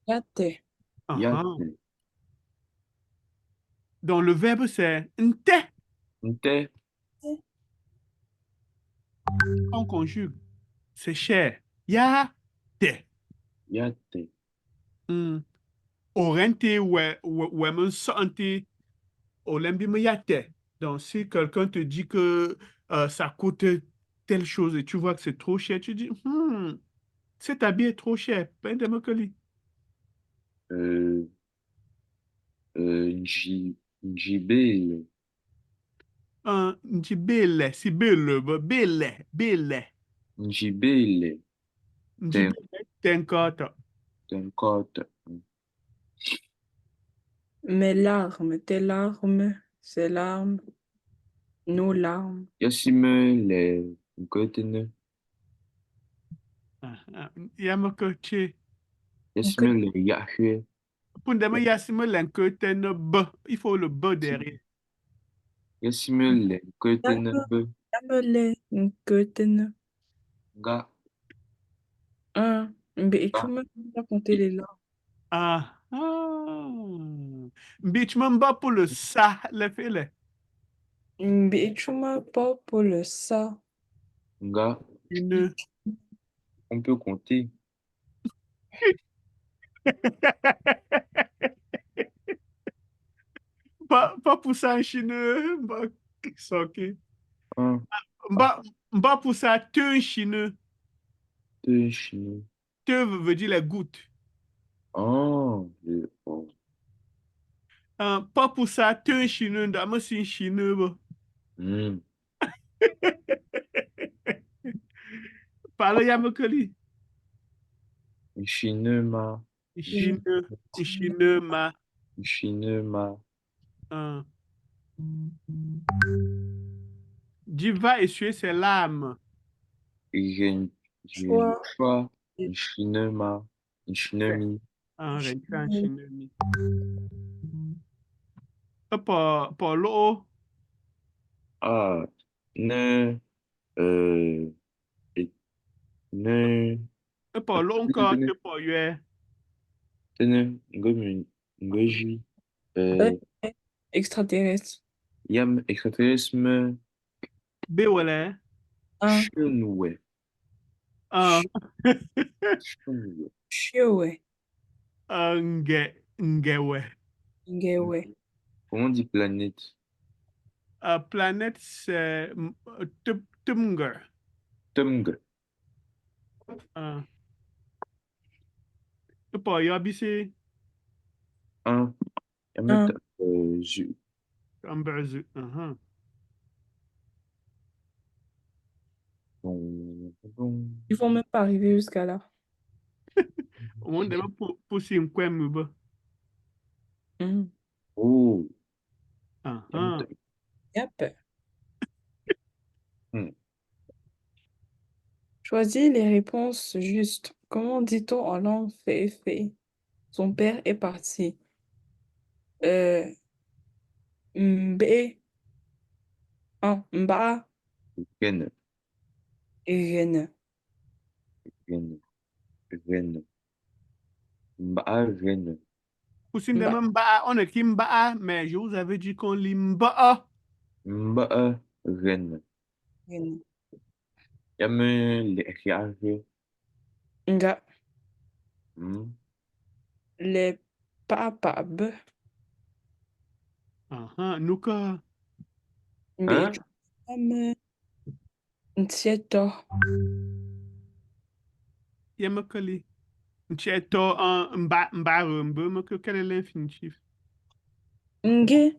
Yate.
Yate,
Donc, le verbe, c'est nte.
Nte,
On conjugue. C'est cher. Ya te.
Yate,
Orente, ouais, me senti. Olembi me ya te. Donc, si quelqu'un te dit que ça coûte telle chose et tu vois que c'est trop cher, tu dis, cet habit est trop cher. Ben de me coller.
euh, Njibele,
Nti belle, si belle, belle.
Njibele,
Nti
Ten,
belle, tenkoto.
Tenkote,
Mes larmes. Tes larmes. Ses larmes. Nos larmes.
Yasime, les Nkotene,
Yamakoche.
Yasime, les Yahue,
Pour demain, yasime l'enkote ne b. Il faut le b derrière.
Yasime, les Nkotene,
Yamele. Nkotene.
Nga,
Un. Mais tu
Nga,
me pas compter les larmes.
Bitch, même pas pour le ça, le fait le.
Mais tu me pas pour le ça.
Nga,
Une.
on peut compter.
Pas pour ça en chine. Bah, c'est ok.
Un,
Pas pour ça, te en chine.
deux, chine.
Te veut dire les gouttes.
Oh,
Pas pour ça, te en chine. Dame si en chine.
hmm.
Parle yamakali.
Chinema,
Chine. Chine ma.
Chinema,
Euh, Diva essuyer ses larmes.
j'ai
Choix.
choix, Chinema, Chinemi,
Rentré en chine. Pour l'eau.
ah, ne, euh, et ne,
Pour l'eau encore, te pour yue.
tene, ngomi, ngoji,
Euh, Extraterrestre.
yam, extraterrestre,
Be wale.
Un.
chenoué,
Euh,
chenoué.
Chioé.
Ngewe.
Ngewe.
Comment on dit planète?
Planète, c'est Tumger.
Tumg,
Ah, pas yabisi,
Un. Ya
Un.
mettre je.
amberzu.
Bon, bon.
Ils vont même pas arriver jusqu'à là.
Au monde pour si un quoi me ba.
Hmm.
Oh. Ya mettre.
Ah,
Yep.
Hmm.
Choisis les réponses justes. Comment dit-on en langue fait? Son père est parti. Euh, Mbe, mba,
Reine.
reine.
Reine. Reine. Mba'a reine.
pour si
Mba,
on a qui mba, mais je vous avais dit qu'on lit mba.
Mba'a reine.
reine.
Ya me le.
Nga,
Hmm.
les papab,
Nuka,
mbe,
Hein?
chame, ntieto,
yamakali. Ncheto, mba, rumbe, mais quel est l'infinitif?
nge,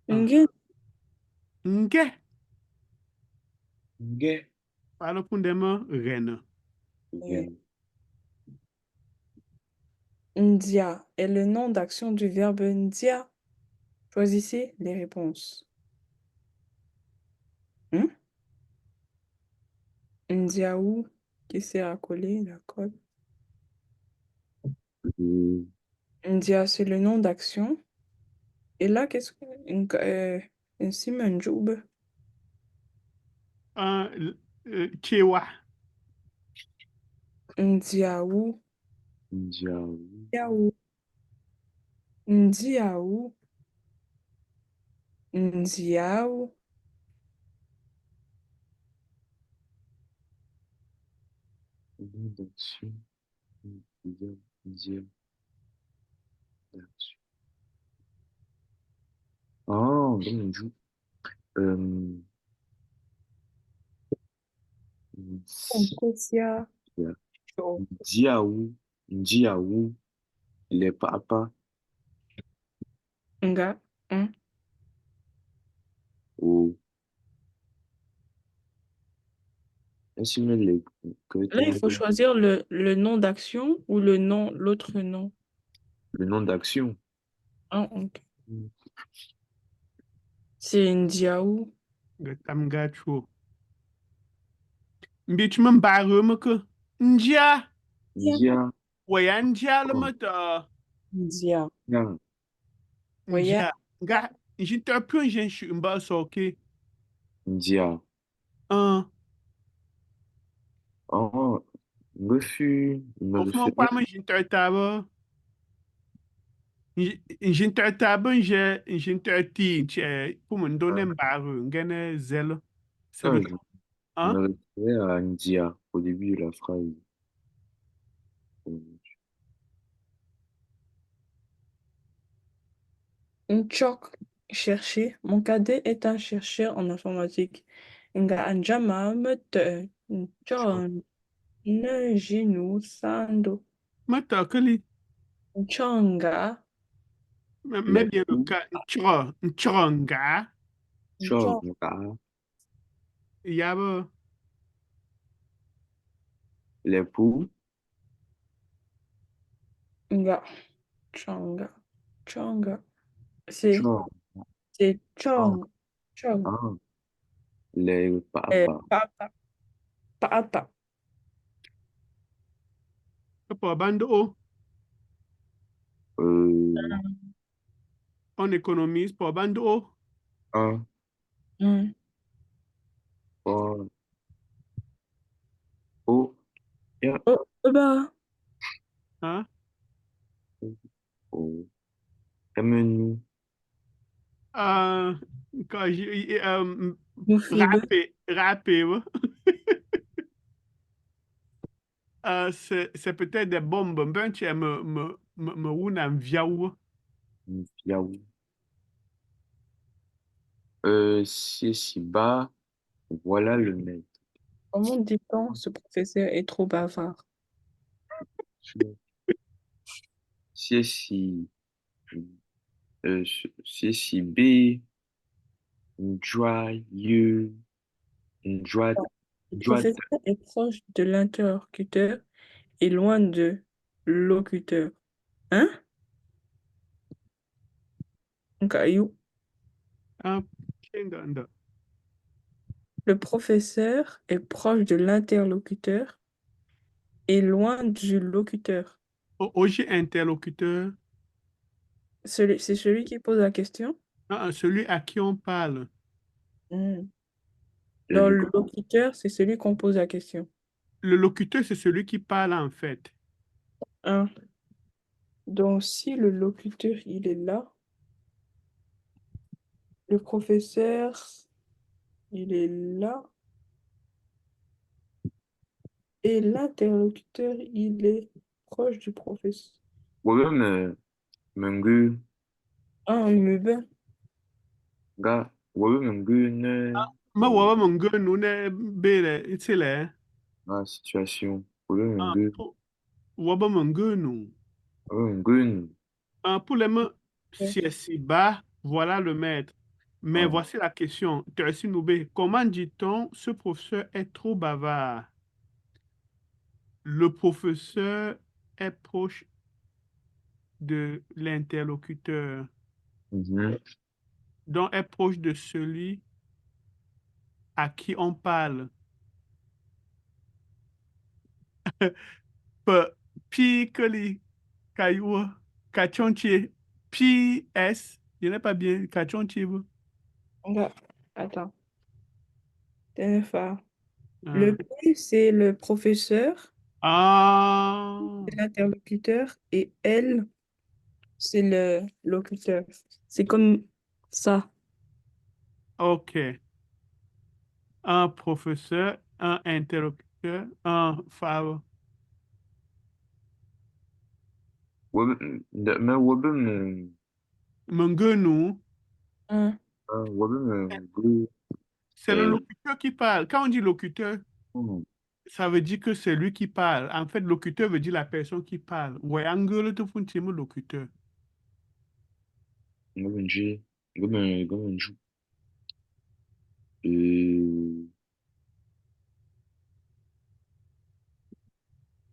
Ah,
nge,
nge,
Nge.
parle pour des mots, reine.
euh,
Reine.
ndia est le nom d'action du verbe ndia. Choisissez les réponses. Hmm? Ndiaou, qui sert à coller la colle.
Euh,
Ndia, c'est le nom d'action. Et là, qu'est-ce que... Un simanjoub.
Ah, Chewa,
Ndiaou,
Ndiaou.
Ndiaou, Ndiaou, Ndiaou.
Nom d'action. Ndia. Ndia. D'action. Ah, bonjour. Euh,
Nkosia,
Ndia.
Cho.
Ndiaou. Ndiaou. Les papas.
Nga. Hmm.
Oh. Est-ce que les
Là, il faut choisir le nom d'action ou le nom, l'autre nom.
le nom d'action?
Ah, ok. C'est Ndiaou.
Tamgacho. Mbich mba, rume que. Ndia,
Ndia.
Ndia.
waya ndia le
Oh.
moteur.
Ndia.
Ndia.
Voyez,
Ndia, nga, j'étais plus un jeune mba soke.
Ndia.
Un,
Oh. Me
au fond,
référer
quoi, mais j'étais tabo. J'étais tabo, j'étais ti, pour me donner mba, ngene zel. Ça veut
ah,
dire,
je me
hein?
référais à Ndia au début de la phrase. Euh,
N'Tchok, chercher. Mon cadet est un chercheur en informatique. Nga anjama mete. N'Tchon, ne genou sando.
Matakali,
N'Tchonga,
mais
Les
bien le
poux.
cas, nchonga,
N'Tchon,
Chonga.
yaba,
Les poux.
nga, chonga, chonga. C'est,
Chon.
c'est
Ah.
chong, chong.
Ah. Les papas.
Papa, papa.
pas bando,
Euh,
on économise, pas bando,
un.
Hmm.
Oh. Oh. Yeah.
Oh, bah,
hein?
Oh. Aime-nous.
Euh, quand j'ai,
moufib.
râpé, ouais. C'est peut-être des bombes, ben, tu me roule en viaou.
Yaou. C'est si bas. Voilà le maître.
Comment dit-on ce professeur est trop bavard?
CSI, CSIB, joyeux, joie,
Le
joie,
professeur est proche de l'interlocuteur et loin de l'ocuteur. Hein? Un caillou.
Un kingdom.
Le professeur est proche de l'interlocuteur et loin du locuteur.
Oji interlocuteur,
C'est celui qui pose la question?
celui à qui on parle.
Hmm. Dans
le,
le locuteur, c'est celui qu'on pose la question.
Le locuteur, c'est celui qui parle en fait.
Hein. Donc, si le locuteur, il est là, le professeur, il est là, et l'interlocuteur, il est proche du professeur.
wewe mengu,
Ah, Mubin.
ga, wewe mengu ne,
Ma wawa mungu nune bere itile.
la situation, wewe
Ah,
mengu,
waba mungu nu.
wewe mengu,
Pour les mains, c'est si bas, voilà le maître. Mais
ah,
voici la question. Teresi Noubé, comment dit-on ce professeur est trop bavard? Le professeur est proche de l'interlocuteur,
mhm.
donc est proche de celui à qui on parle. Pe- Pi Kali Kaiwa Kachonchi PS, je n'ai pas bien Kachonchi.
Attends, TF1.
Ah.
Le P, c'est le professeur,
Ah,
c'est l'interlocuteur, et L, c'est le locuteur. C'est comme ça.
ok. Un professeur, un interlocuteur, un phare.
Wewe, mais wewe
Mengenu,
Hein,
wewe mengu,
c'est le locuteur qui parle. Quand on dit locuteur,
hmm,
ça veut dire que c'est lui qui parle. En fait, locuteur veut dire la personne qui parle. Ouais, angle tout fond, c'est mon locuteur.
wewe nje, wewe nju,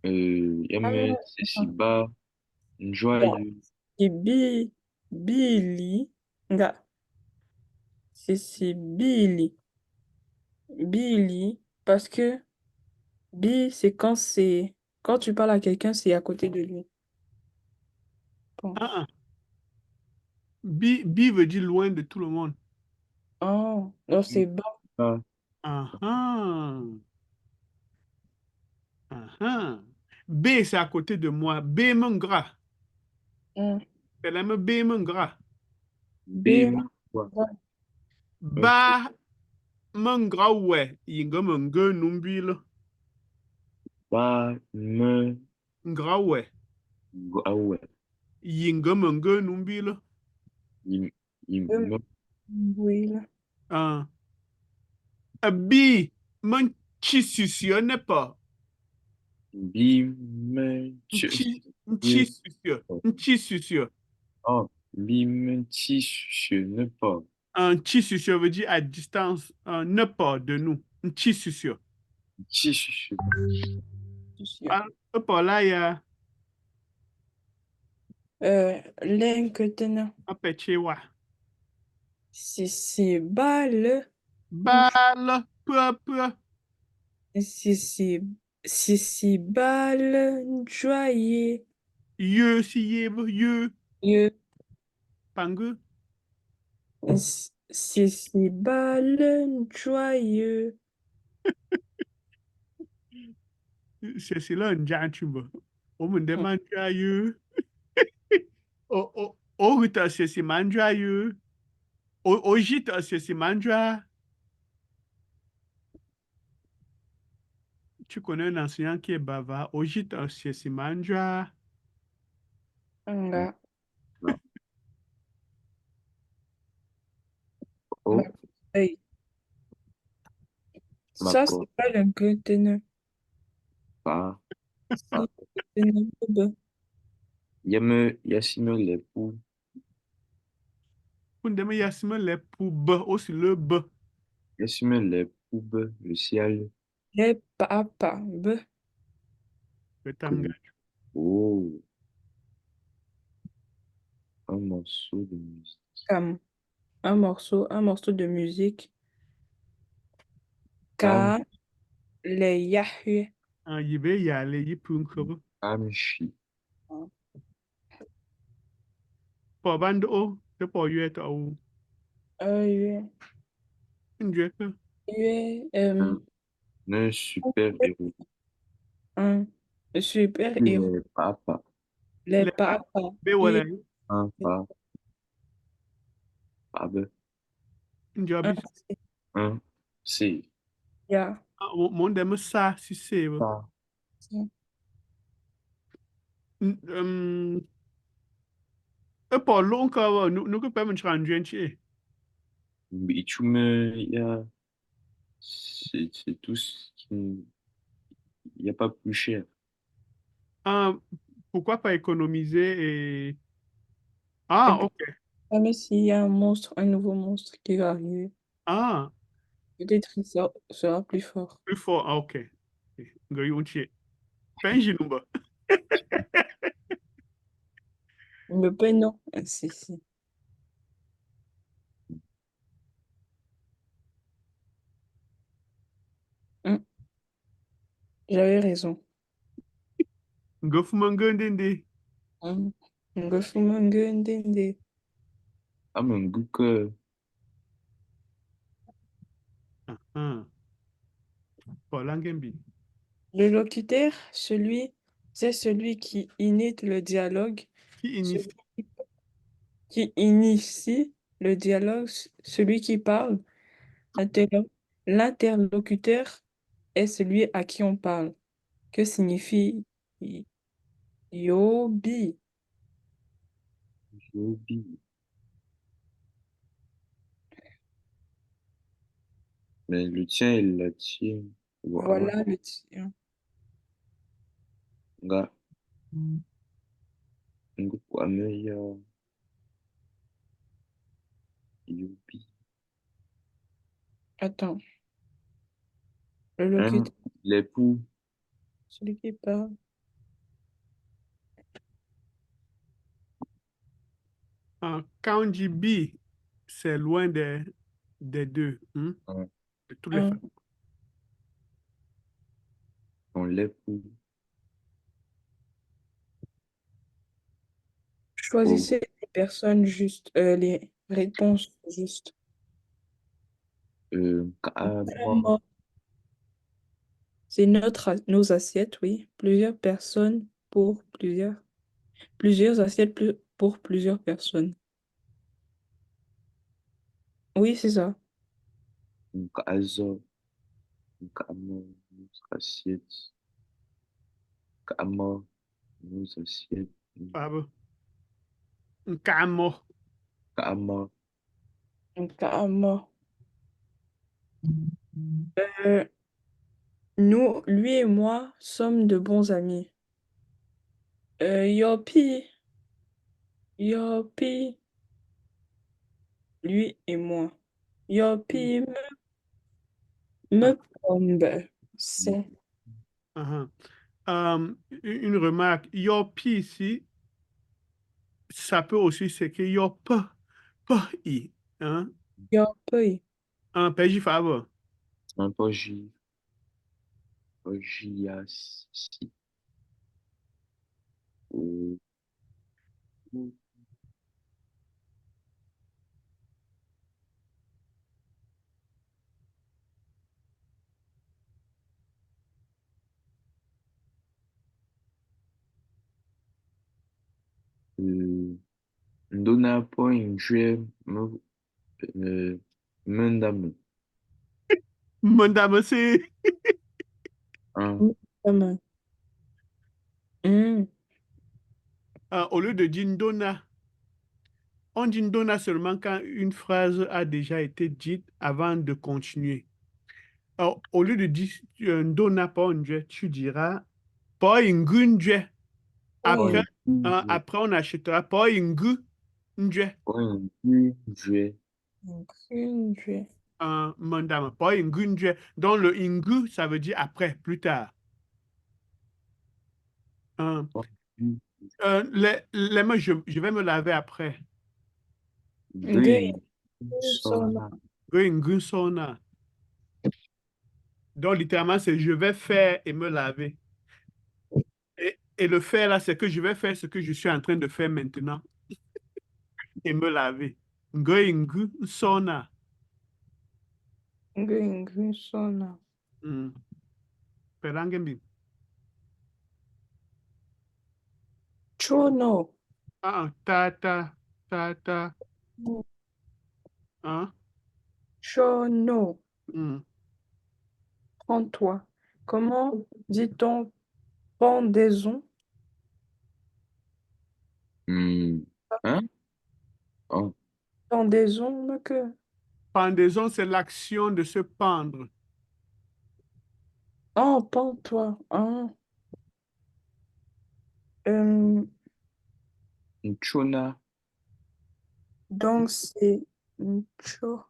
euh, yeme,
attends.
sesiba,
Bon,
joyeux,
c'est Billy. Nga, c'est Billy. Billy, parce que c'est quand tu parles à quelqu'un, c'est à côté de lui. Bon.
Ah, ah. Bi veut dire loin de tout le monde.
Oh, non, c'est bas.
ah,
Ah, ah. Ah, ah. B, c'est à côté de moi. B, mon gras.
Hein.
C'est la même B, mon gras.
B,
bim, quoi, ok,
Ba, mon gras, ouais. Yinga, mon gueule, numbile.
ba, me,
Gras, ouais.
ah ouais,
Yinga, mon gueule, numbile.
me,
oui, là.
Ah. Bi, mon chi n'est pas.
bim, me,
Chi sucio. Chi sucio.
ah, bim, je ne pas,
Un chi sucio veut dire à distance, ne pas de nous. Un chi sucio.
je,
C'est sûr.
Ah, pas là, il y a
L'incontenant.
un petit wa.
C'est balle.
Balle, peu, peu.
C'est c'est balle. Joyeux.
Ye, si ye, ye.
Yeux.
Pangu.
C'est balle. Joyeux.
C'est là, un jantuba. O me demande joyeux. O rita, c'est manjoyeux. O jita, c'est manjoa. Tu connais un enseignant qui est bavard. O jita, c'est manjoa.
Nga.
non,
Nga.
oh,
Hey, Ça,
D'accord.
c'est pas le Göttene.
Pas.
C'est
Pas.
le Göttene.
Yasime les poux.
Pour demain, Yasmin, les pour B, aussi le B.
Yasime les poubes. Le ciel.
Les papas. B.
Le
Que.
tanga.
Oh. Un morceau de musique.
Comme un morceau de musique.
Tam.
Ka. Le Yahweh.
Yibe, Yale, Yipun,
Amchi.
Pour bande O, c'est pour Yuet ou
Yahweh.
une Yuet.
Yahweh.
Un super-héros.
Un super-héros.
Les papas.
Les
Les
papas.
B, voilà,
Un pas. Pabe.
une
Un,
jobis.
Un. C'est.
ya.
Mon deme ça, si c'est.
Pas.
Pour l'oncle, nous que pas me changer un chier.
Bitume, il y a. C'est tout ce qui. Il n'y a pas plus cher.
Ah, pourquoi pas économiser et.
Et
Ah,
puis,
ok.
même s'il y a un monstre, un nouveau monstre qui va arriver,
Ah,
peut-être qu'il sera plus fort.
plus fort. Ah, ok. Nga un chier. Penji number.
Mais ben non. Ah, si, si. Hum, j'avais raison.
Nga fumangandende.
Hum. Ngofumangandende.
Ah, mon goût que.
Ah, pour l'angembi.
Le locuteur, c'est celui qui initie le dialogue,
Qui
celui
initie.
qui initie le dialogue, celui qui parle. L'interlo- L'interlocuteur est celui à qui on parle. Que signifie yobi?
J'ai oublié. Mais le tien et la tienne. Voilà.
Voilà le tien.
Nga. Nga kwa meya. Youpi.
Attends, le
Un.
locuteur,
Les poux.
celui qui parle.
Quand on dit B, c'est loin des deux.
Hein.
De tous les
Un.
façons.
On les poux. Oh.
Choisissez les personnes justes, les réponses justes.
Kama.
Vraiment, c'est nos assiettes, oui. Plusieurs personnes pour plusieurs assiettes pour plusieurs personnes. Oui, c'est ça.
Kaza. Kama. Nos assiettes. Kama. Nos assiettes.
Fab. Nkamo.
Kama.
Carrément. Euh, lui et moi sommes de bons amis. Yopi, Yopi, lui et moi. Yopi me
Ah,
pombe. C'est
ah, une remarque. Your P ici, ça peut aussi s'écrire your P. P, I. Hein?
Yopi.
Un PJ favor.
Un peu Ogias. Ndona point jouer Mendame.
Madame, c'est.
Un.
Comme, hmm,
Au lieu de dire Ndona, on dit Ndona seulement quand une phrase a déjà été dite avant de continuer. Alors, au lieu de dire dona ponje, tu diras poingunje.
Pas
Après,
un budget.
après, on achètera poingunje.
Pas un budget.
Ingunje.
Un mandam, poingunje. Donc, le ingu, ça veut dire après, plus tard. Euh,
Pas un
les mains, je vais me laver après.
budget.
Sona.
Goingunsona. Donc, littéralement, c'est je vais faire et me laver. Et le faire là, c'est que je vais faire ce que je suis en train de faire maintenant et me laver. Goingunsona.
Ingunsona.
Hmm. Pelangembi.
Chono.
Tata, tata, hein?
Chono.
Hmm.
Prends-toi. Comment dit-on pendaison?
Hmm. Hein? Oh,
Pendaison que.
Pendaison, c'est l'action de se pendre.
Oh, pends-toi. Ah. Euh,
Chona.
donc c'est cho.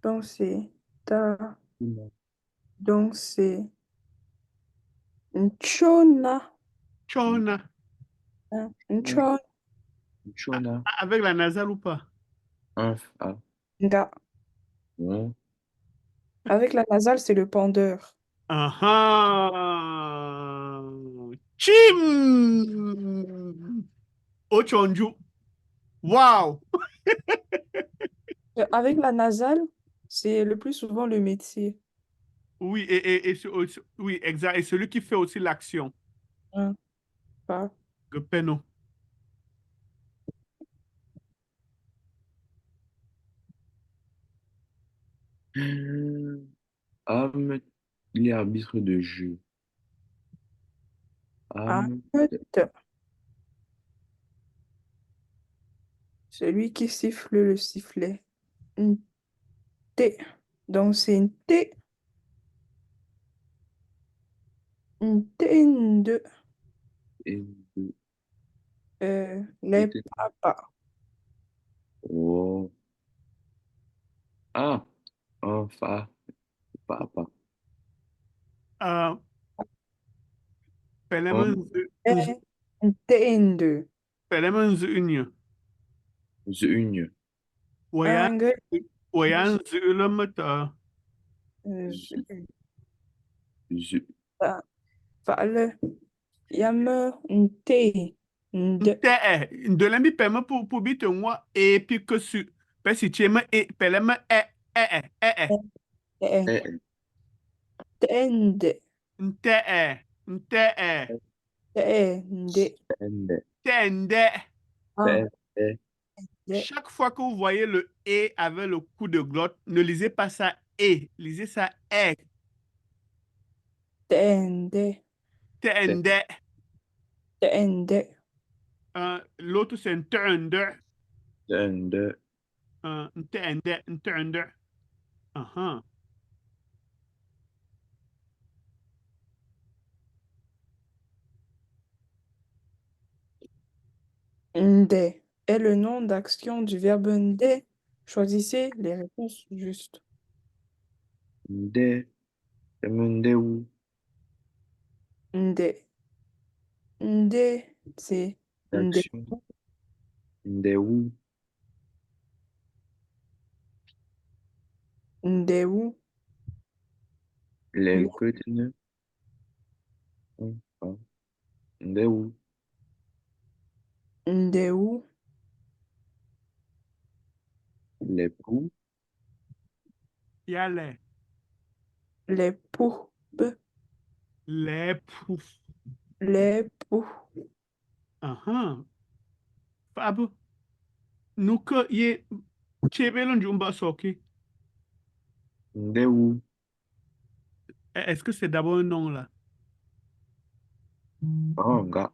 Donc c'est ta. Donc c'est chona.
Chona.
Hein, chona.
Chona.
Avec la nasale ou pas?
Un fa. Bon.
Avec la nasale, c'est le pendeur.
Ah ah. Chim! Ochonju. Wow!
Avec la nasale, c'est le plus souvent le métier.
Oui, oui, exact. Et celui qui fait aussi l'action.
Hein, pas.
Gepeno.
Âme, il est arbitre de jeu. Âme,
Arrête. Celui qui siffle le sifflet. Une T. Donc c'est une T. Une T,
et de
les
côté.
papas.
Oh. Ah, un fa, papa.
Euh,
Un
Une T,
Pelemen Unio.
une.
Wayan,
un gueule.
Wayan Zulumata.
Je,
Fale. Yame une T. Une de.
De l'ami peme pour bite moi et puis que su. Parce que tu aimes et peleme
T.
eh,
Tende.
nte
Tende.
ende,
tende.
Ah,
pe, pe,
de.
Chaque fois que vous voyez le et avec le coup de glotte, ne lisez pas ça et, lisez ça est.
Tende.
te,
Tende.
Tende.
L'autre c'est un tende.
ende,
Tende. Uh-huh.
Nde est le nom d'action du verbe nde. Choisissez les réponses justes.
nde, ende où,
Nde. Nde, c'est nde.
l'action, nde où,
Nde où?
les
Le
côtés, ah, nde où,
nde où?
les poux,
Il y a
Les poupes.
les pouf.
Les poux.
Uh-huh. Fabu, nous que y chebelon jumba soki.
nde où,
Est-ce que c'est d'abord un nom là?
un gars,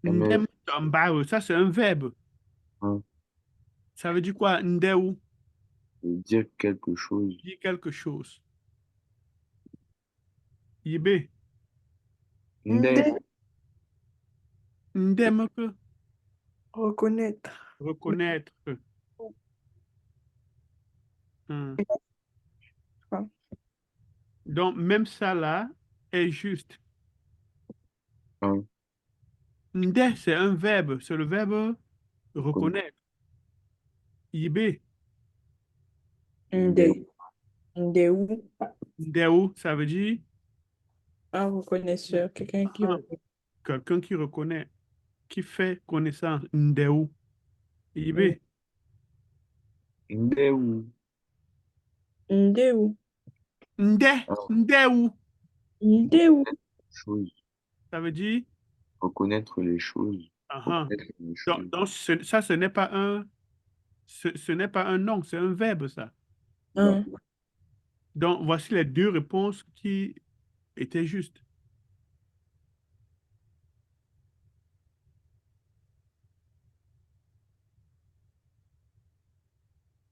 mais,
Ndem tambaro, ça c'est un verbe.
hein,
Ça veut dire quoi? Ndeu,
veut dire quelque chose,
dit quelque chose. Yibé.
Nde,
Ndemeke.
Reconnaître.
Reconnaître. Hum.
Quoi?
Donc, même ça là est juste.
un,
Nde, c'est un verbe. C'est le verbe
reconnaître.
reconnaître. Yibé.
Nde,
Ndé. Ndéou.
Ndéou, ça veut dire
Un reconnaisseur. Quelqu'un qui
ah,
reconnaît.
quelqu'un qui reconnaît, qui fait connaissance. Ndéou. Yibé.
nde ou,
Ndéou.
Ndé.
un,
Ndéou.
Ndéou.
chose,
Ça veut dire
reconnaître les choses,
ah, ah.
reconnaître les
Donc,
choses.
ça, ce n'est pas ce n'est pas un nom, c'est un verbe, ça.
Un.
Donc, voici les deux réponses qui étaient justes.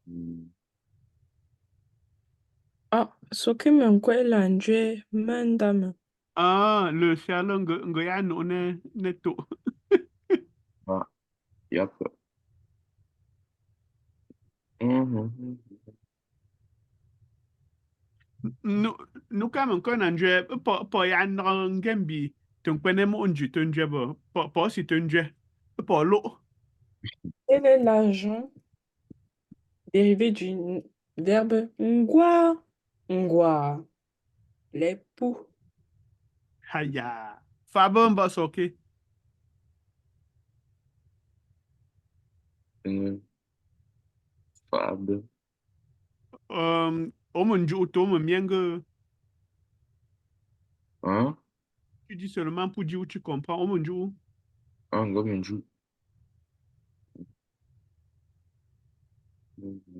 Hmm.
Ah, soki me nkwe la njwe mandame.
Ah, le Sherlock Ngoyano Neto.
Ah, yep. Mhm.
Nous, nous, quand même, quand on a pour y en Ngembi, tu connais mon Dieu, tu n'as pas si tu n'as pas l'eau.
Quel est l'argent dérivé du verbe ngwa? Ngwa. L'époux.
Haya. Fabon ok.
Fab,
On me dit, auto, me mienge,
hein,
tu dis seulement pour dire où tu comprends. On me dit où.
un gomme joue.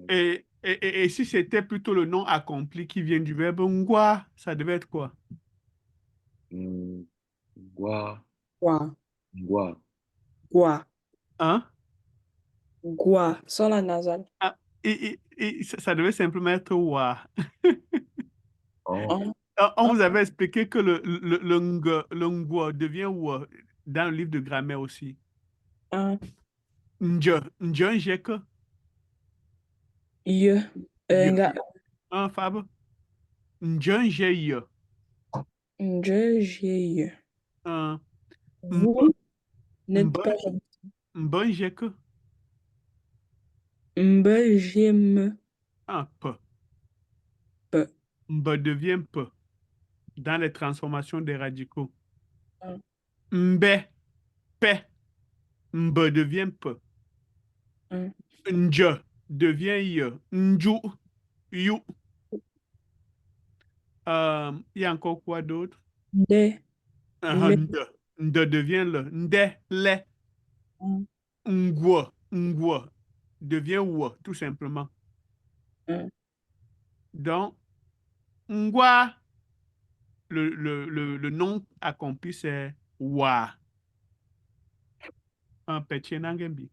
Et si c'était plutôt le nom accompli qui vient du verbe ngwa, ça devait être quoi?
Gua,
Gwa.
gua,
Gwa.
Hein?
Gwa. Sans la nasale.
Ah, ça devait simplement être wa.
oh,
Un.
On
Un.
vous avait expliqué que le ngwa devient wa dans le livre de grammaire aussi.
Un.
Nje, njeke,
Ye.
ye,
Nga.
un fab. Nje, ye.
Nje. J'ai ye.
Un, mbe,
Vous n'êtes
mbe,
pas gentil.
mbe njeke,
Mbe. J'aime.
un pe.
Peu.
Mbe devient pe dans les transformations des radicaux.
Un.
Mbe, pe. Mbe devient pe.
Un.
Nje devient ye. Nju, you. Il y a encore quoi d'autre?
Nde. Le.
Nde. Nde devient le. Nde, le.
Un.
Ngwa, ngwa devient wa, tout simplement.
Un.
Donc, ngwa, le nom accompli, c'est wa. Un petit nangembi.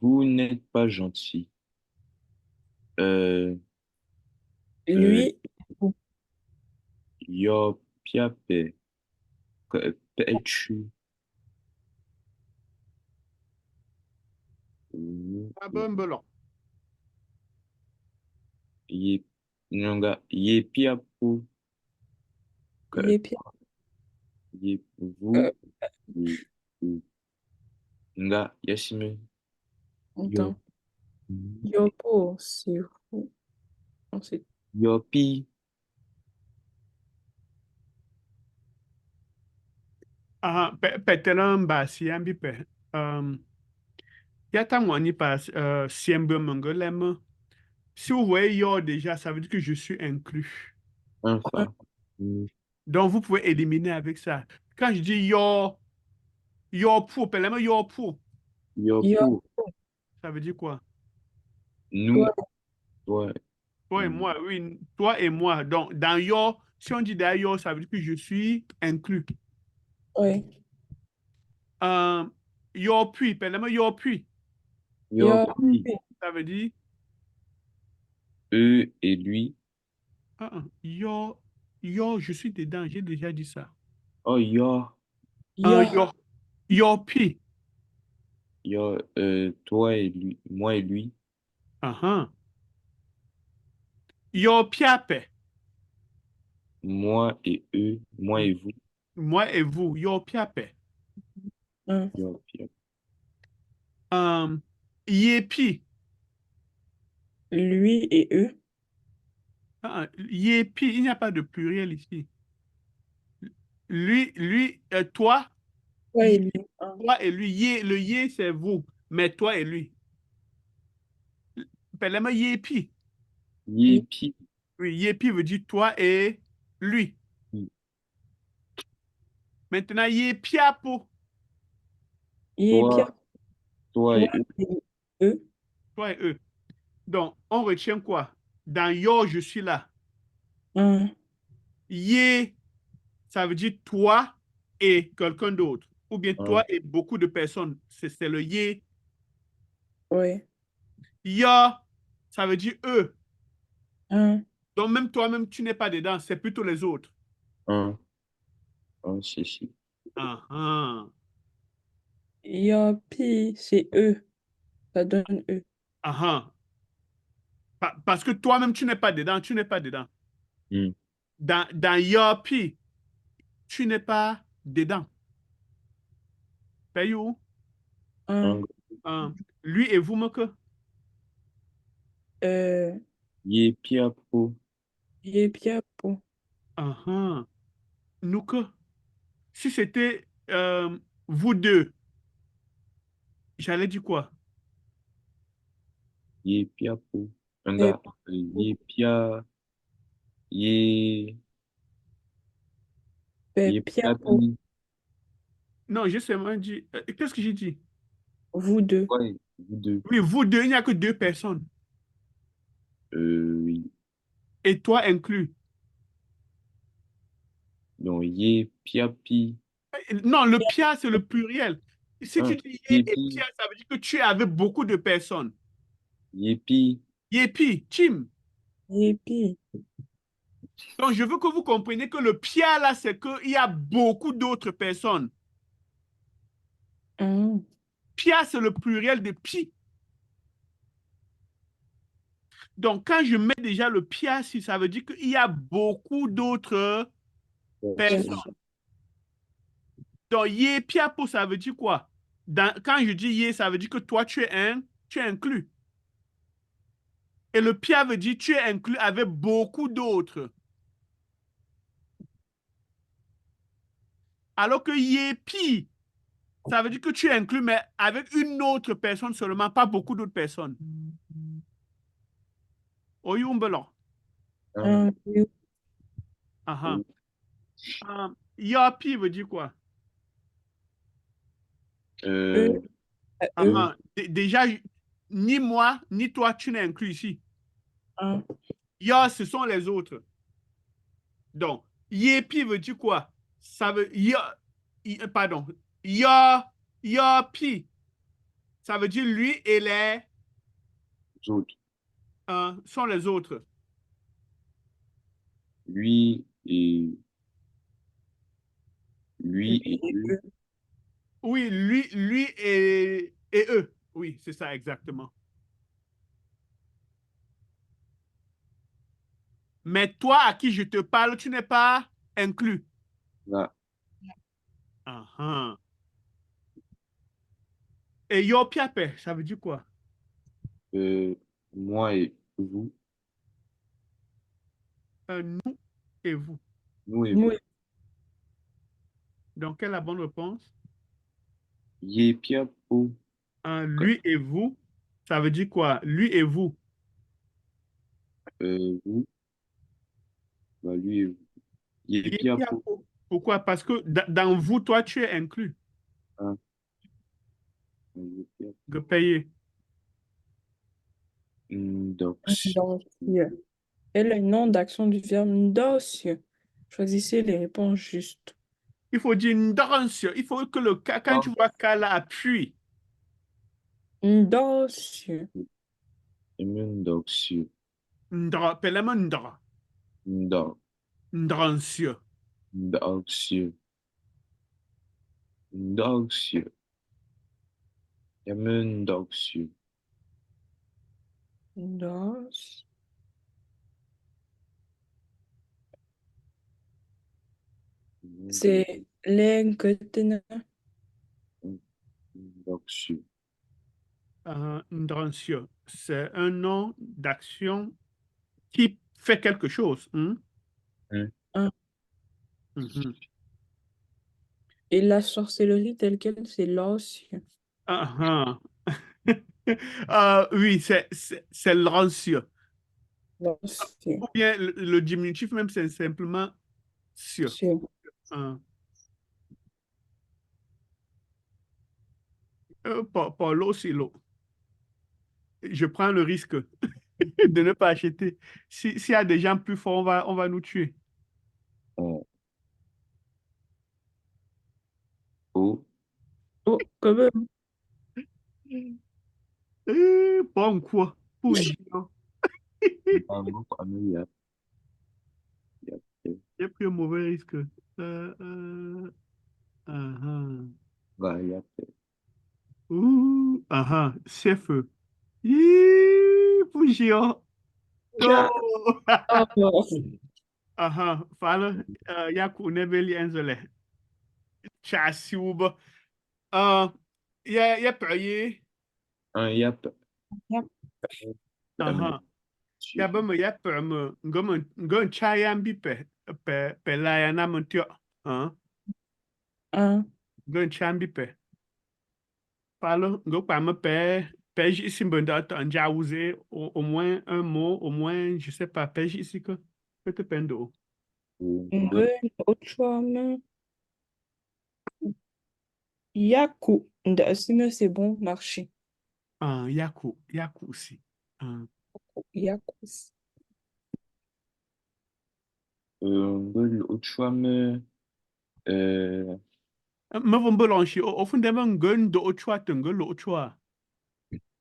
vous n'êtes pas gentil. Euh, euh,
Lui.
yo piape, pechu,
Ah ben, belon.
ye, nyonga, ye piapo,
Les pieds.
ye,
Euh,
vous, ye, ye, nga, yashime, yo,
attends. Yopo. C'est vous. Ensuite.
yo pi,
Ah, petelan ba siambi pe. Yata mwani pas siembe mongolem. Si vous voyez yo déjà, ça veut dire que je suis inclus.
un
Un.
fa,
Donc, vous pouvez éliminer avec ça. Quand je dis yo pour, pelle yo pour,
yo
Yo.
pour,
ça veut dire quoi?
nous,
Toi.
toi,
Toi et moi, oui, toi et moi. Donc, dans yo, si on dit dans yo, ça veut dire que je suis inclus.
Oui.
Euh, yo puis, pelle yo puis,
yo
Yo.
pi,
ça veut dire
eux et lui.
Yo, je suis dedans, j'ai déjà dit ça.
Oh, yo,
Yo,
Your P.
yo, toi et lui, moi et lui,
Uh-huh. Your Piape.
moi et eux, moi et vous.
Moi et vous, your Piape.
un,
Yo, yo,
Yepi.
lui et eux,
Yepi, il n'y a pas de pluriel ici. Toi,
toi et
ye-
lui, un,
toi et lui. Le ye, c'est vous, mais toi et lui. Appelle-moi Yepi.
et
Yépi,
Oui, Yepi veut dire toi et lui. Maintenant, Yepiapo,
et
toi,
Pierre,
toi
toi
et eux.
et eux,
toi et eux. Donc, on retient quoi? Dans yo, je suis là.
un,
Ye, ça veut dire toi et quelqu'un d'autre. Ou bien
Hein,
toi et beaucoup de personnes. C'est le ye.
ouais,
Ya, ça veut dire eux.
un,
Donc même toi-même, tu n'es pas dedans, c'est plutôt les autres.
hein, c'est si.
Ah, ah,
Yopi, c'est eux, ça donne eux.
ah, ah. Parce que toi-même, tu n'es pas dedans, tu n'es pas dedans.
Hmm,
Dans Yopi, tu n'es pas dedans. Payou,
Un,
hein,
lui et vous, me que.
euh,
Yépi apo,
Yepia pour
Ah, ah. Nous que. Si c'était vous deux, j'allais dire quoi?
yépi apo.
euh,
Anga, yépia, yé,
Pia
yépi
pour
Non, j'ai seulement dit. Qu'est-ce que j'ai dit?
vous deux.
ouais, vous deux.
Oui, vous deux, il n'y a que deux personnes.
Oui.
Et toi inclus.
Donc, yépi api,
Non, le pia, c'est le pluriel. Si tu
hein,
dis yé et
yépi,
pia, ça veut dire que tu es avec beaucoup de personnes.
yépi,
Yépi, Tim.
Yepi,
Donc, je veux que vous compreniez que le pia, là, c'est qu'il y a beaucoup d'autres personnes.
un,
Pia, c'est le pluriel de pi. Donc, quand je mets déjà le pia, si ça veut dire qu'il y a beaucoup d'autres personnes.
personne.
Donc, yé, pia, pour ça veut dire quoi? Quand je dis yé, ça veut dire que toi, tu es inclus. Et le pia veut dire tu es inclus avec beaucoup d'autres. Alors que yépi, ça veut dire que tu es inclus, mais avec une autre personne seulement, pas beaucoup d'autres personnes. Oyumbelo.
Hein,
un,
Aha. Yapi veut dire quoi?
eux,
euh,
à eux,
eux,
Aha. Déjà, ni moi, ni toi, tu n'es inclus ici.
un,
Ya, ce sont les autres. Donc, yepi veut dire quoi? Ça veut, pardon. Ya, yapi, ça veut dire lui et les,
autres.
sont les autres.
Lui
lui
et
et
eux.
eux,
Oui, lui et eux. Oui, c'est ça exactement. Mais toi, à qui je te parle, tu n'es pas inclus.
Là,
Ah, ah. Et yo piape, ça veut dire quoi?
euh, moi et vous.
Nous et vous.
Nous et
nous
vous.
et
Donc, quelle est la bonne réponse?
Yépi apo,
Lui et vous, ça veut dire quoi? Lui et vous.
vous. Bah, lui et vous.
Yé
Yépi apo.
piapo. Pourquoi? Parce que dans vous, toi, tu es inclus
Hein, yépi apo.
de payer.
Donc,
Ndosio. Et le nom d'action du verbe ndosio. Choisissez les réponses justes.
Il faut dire ndoronsio. Il faut que le K, quand tu vois K là, appuie.
Ndosio.
donc,
Ndra, pelema ndra.
Nda.
Ndransio.
Ndaksio. Ndaksio. Yame ndaksio.
Danse. C'est l'engötene.
Ndaksio.
Ndransio. C'est un nom d'action qui fait quelque chose. Hein?
Hein?
Hein.
Mhm.
Et la sorcellerie telle qu'elle, c'est l'ancien.
Ah, oui, c'est l'rancio.
L'ancien.
Ou bien le diminutif même, c'est simplement sio.
C'est
Hein. Paulo, c'est l'eau. Je prends le risque de ne pas acheter. S'il y a des gens plus forts, on va nous tuer.
O.
oh, quand même.
Bon quoi? Pour une géant.
Mango kwame yap. Yap.
J'ai pris un mauvais risque. Euh, euh, ah, ah.
Ga yap.
Ouh, ah, ah, chef. Pour géant.
Ja.
Oh.
Oh.
Aha, fala, ya ku nebeli enzole. Chasi uba. Ya paye.
Un yap.
Yep.
Aha. Ya ba me ya pa me ngom chaya mbi pe la ya na mentio. Hein?
Un.
Ngom chambi pe. Fala, ngom pa me pe ici mbenda tanja user au moins un mot, au moins je sais pas, pe ici que te pendo.
Ngun ochwame. Yaku. Ndasime, c'est bon marché.
Yaku aussi.
Yakus.
Ngol ochwame.
Me vont belancher au fond de mon gun de ochwa tengel ochwa.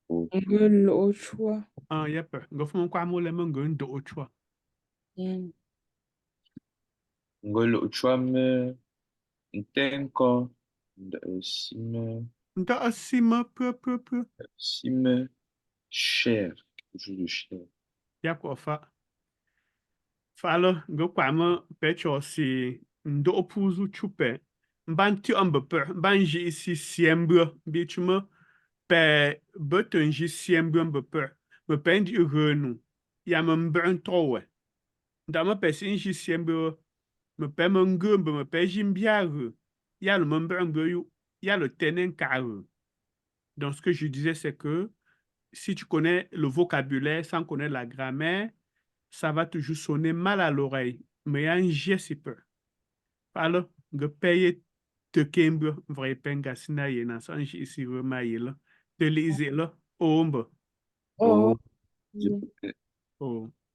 Ngun ochwa.
Yep, go fond kwa mo le mon gun de ochwa.
Mm.
Ngol ochwame. Ntenko. Sime.
Nda asima peu.
Sime. Cher. Quelque chose de cher.
Yep, fa. Falo go kwa mo pecho si ndo opuzu chupe. Mban ti ambe pe. Mban ji si siembro bichuma pe button ji siembro ambe pe. Me pendi renu. Ya me mbran trowe. Nda me pesin ji siembro. Me pe me ngumbe me pe ji mbiare. Ya le me mbran goyu. Ya le tenen kare. Donc, ce que je disais, c'est que si tu connais le vocabulaire sans connaître la grammaire, ça va toujours sonner mal à l'oreille. Mais il y a un geste peu. Alors, je paye te kembe, vrai penga sina yena, sans ici remailler là. Te lise là, ombre.
Oh.
Oh.
Oh.